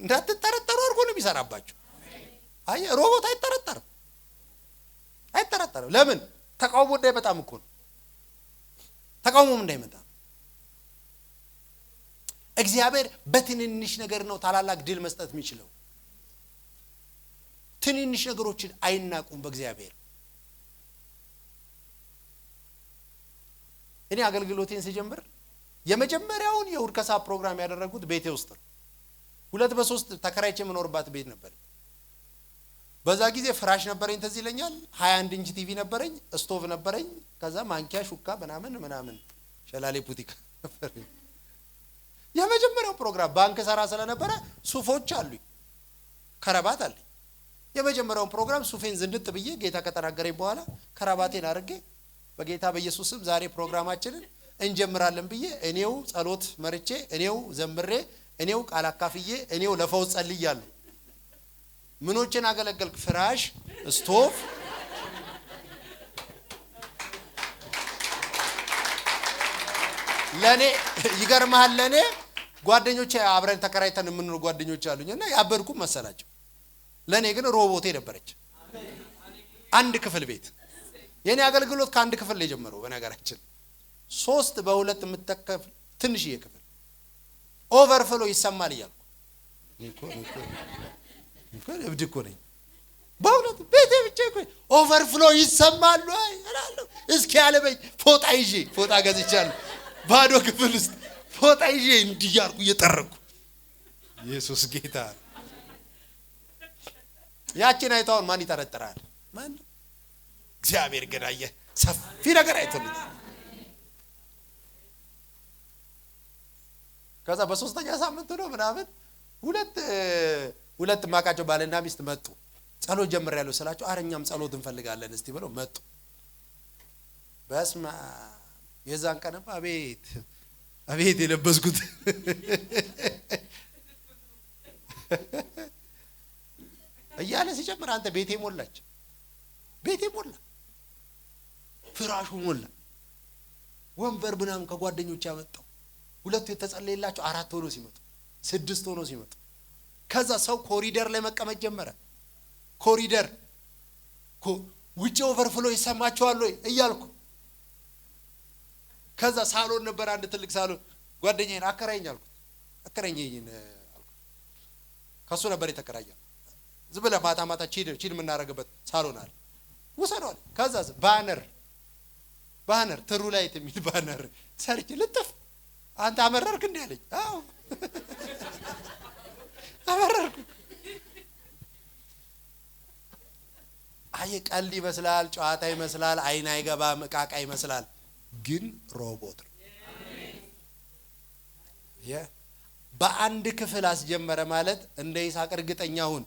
እንዳትጠረጠሩ አድርጎ ነው የሚሰራባቸው። አይ ሮቦት አይጠረጠርም። ለምን? ተቃውሞ እንዳይመጣም እኮ ነው። ተቃውሞም እንዳይመጣ እግዚአብሔር በትንንሽ ነገር ነው ታላላቅ ድል መስጠት የሚችለው። ትንንሽ ነገሮችን አይናቁም በእግዚአብሔር። እኔ አገልግሎቴን ሲጀምር የመጀመሪያውን የእሁድ ከሰዓት ፕሮግራም ያደረጉት ቤቴ ውስጥ ነው። 2 በ3 ተከራይቼ የምኖርባት ቤት ነበር። በዛ ጊዜ ፍራሽ ነበረኝ ትዝ ይለኛል። 21 ኢንች ቲቪ ነበረኝ፣ ስቶቭ ነበረኝ፣ ከዛ ማንኪያ ሹካ ምናምን ሸላሌ ፑቲካ ነበረኝ። የመጀመሪያው ፕሮግራም ባንክ ሰራ ስለነበረ ሱፎች አሉኝ፣ ከረባት አለኝ። የመጀመሪያው ፕሮግራም ሱፌን ዝንጥ ብዬ ጌታ ከተናገረኝ በኋላ ከረባቴን አድርጌ በጌታ በኢየሱስ ስም ዛሬ ፕሮግራማችንን እንጀምራለን ብዬ እኔው ጸሎት መርቼ እኔው ዘምሬ እኔው ቃል አካፍዬ እኔው ለፈውስ ጸልያለሁ። ምኖችን አገለገልክ? ፍራሽ፣ ስቶቭ፣ ለኔ ይገርማል። ለኔ ጓደኞቼ አብረን ተከራይተን የምንኖር ጓደኞች አሉኝና ያበርኩ መሰላቸው። ለኔ ግን ሮቦቴ ነበረች። አንድ ክፍል ቤት። የኔ አገልግሎት ከአንድ ክፍል ላይ ጀመረው። በነገራችን 3 በ2 የምትከፍል ትንሽዬ ክፍል ኦቨርፍሎ ይሰማል እያልኩ እብድ እኮ ነኝ በእውነት። ቤቴ ብቻ እኮ ኦቨርፍሎ ይሰማል ወይ እላለሁ። እስኪ ያለበኝ ፎጣ ይዤ ፎጣ ገዝቻለሁ። ባዶ ክፍል ውስጥ ፎጣ ይዤ እንዲህ እያልኩ እየጠረኩ ኢየሱስ ጌታ። ያቺን አይተውን ማን ይጠረጥራል? ማን? እግዚአብሔር ግን አየህ ሰፊ ነገር አይቶልኛል። ከዛ በ3ኛ ሳምንት ነው ምናምን ሁለት ማቃቸው ባልና ሚስት መጡ። ጸሎት ጀምሬያለሁ ስላቸው አረኛም ጸሎት እንፈልጋለን እስቲ ብለው መጡ። በስማ የዛን ቀን አቤት የለበስኩት እያለ ሲጀምር አንተ ቤቴ ሞላ፣ ፍራሹ ሞላ፣ ወንበር ምናምን ከጓደኞች ያመጣው 2 የተጸለየላቸው 4 ሆኖ ሲመጡ 6 ሆኖ ሲመጡ ከዛ ሰው ኮሪደር ላይ መቀመጥ ጀመረ። ኮሪደር ውጭ ኦቨርፍሎ ይሰማቸዋል ወይ እያልኩ ከዛ ሳሎን ነበር አንድ ትልቅ ሳሎን ጓደኛዬን አከራይኝ አልኩት። አከራይኝ አልኩት። ከሱ ነበር የተከራየው። ዝም ብለህ ማታ ማታ ቺድ የምናደርግበት ሳሎን አለ ወሰደዋል። ከዛ ባነር ትሩ ላይ የሚል ባነር ሰርች ልጥፍ አንተ አመረርክ እንዴ አለኝ። አዎ አመረርኩ። አይ ቀልድ ይመስላል፣ ጨዋታ ይመስላል፣ አይን አይገባም፣ እቃቃ ይመስላል፣ ግን ሮቦት ነው። በአንድ ክፍል አስጀመረ ማለት እንደ ይስሐቅ እርግጠኛ ሁን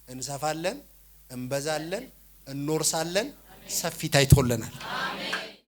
እንሰፋለን፣ እንበዛለን፣ እንኖርሳለን፣ ሰፊ ታይቶልናል።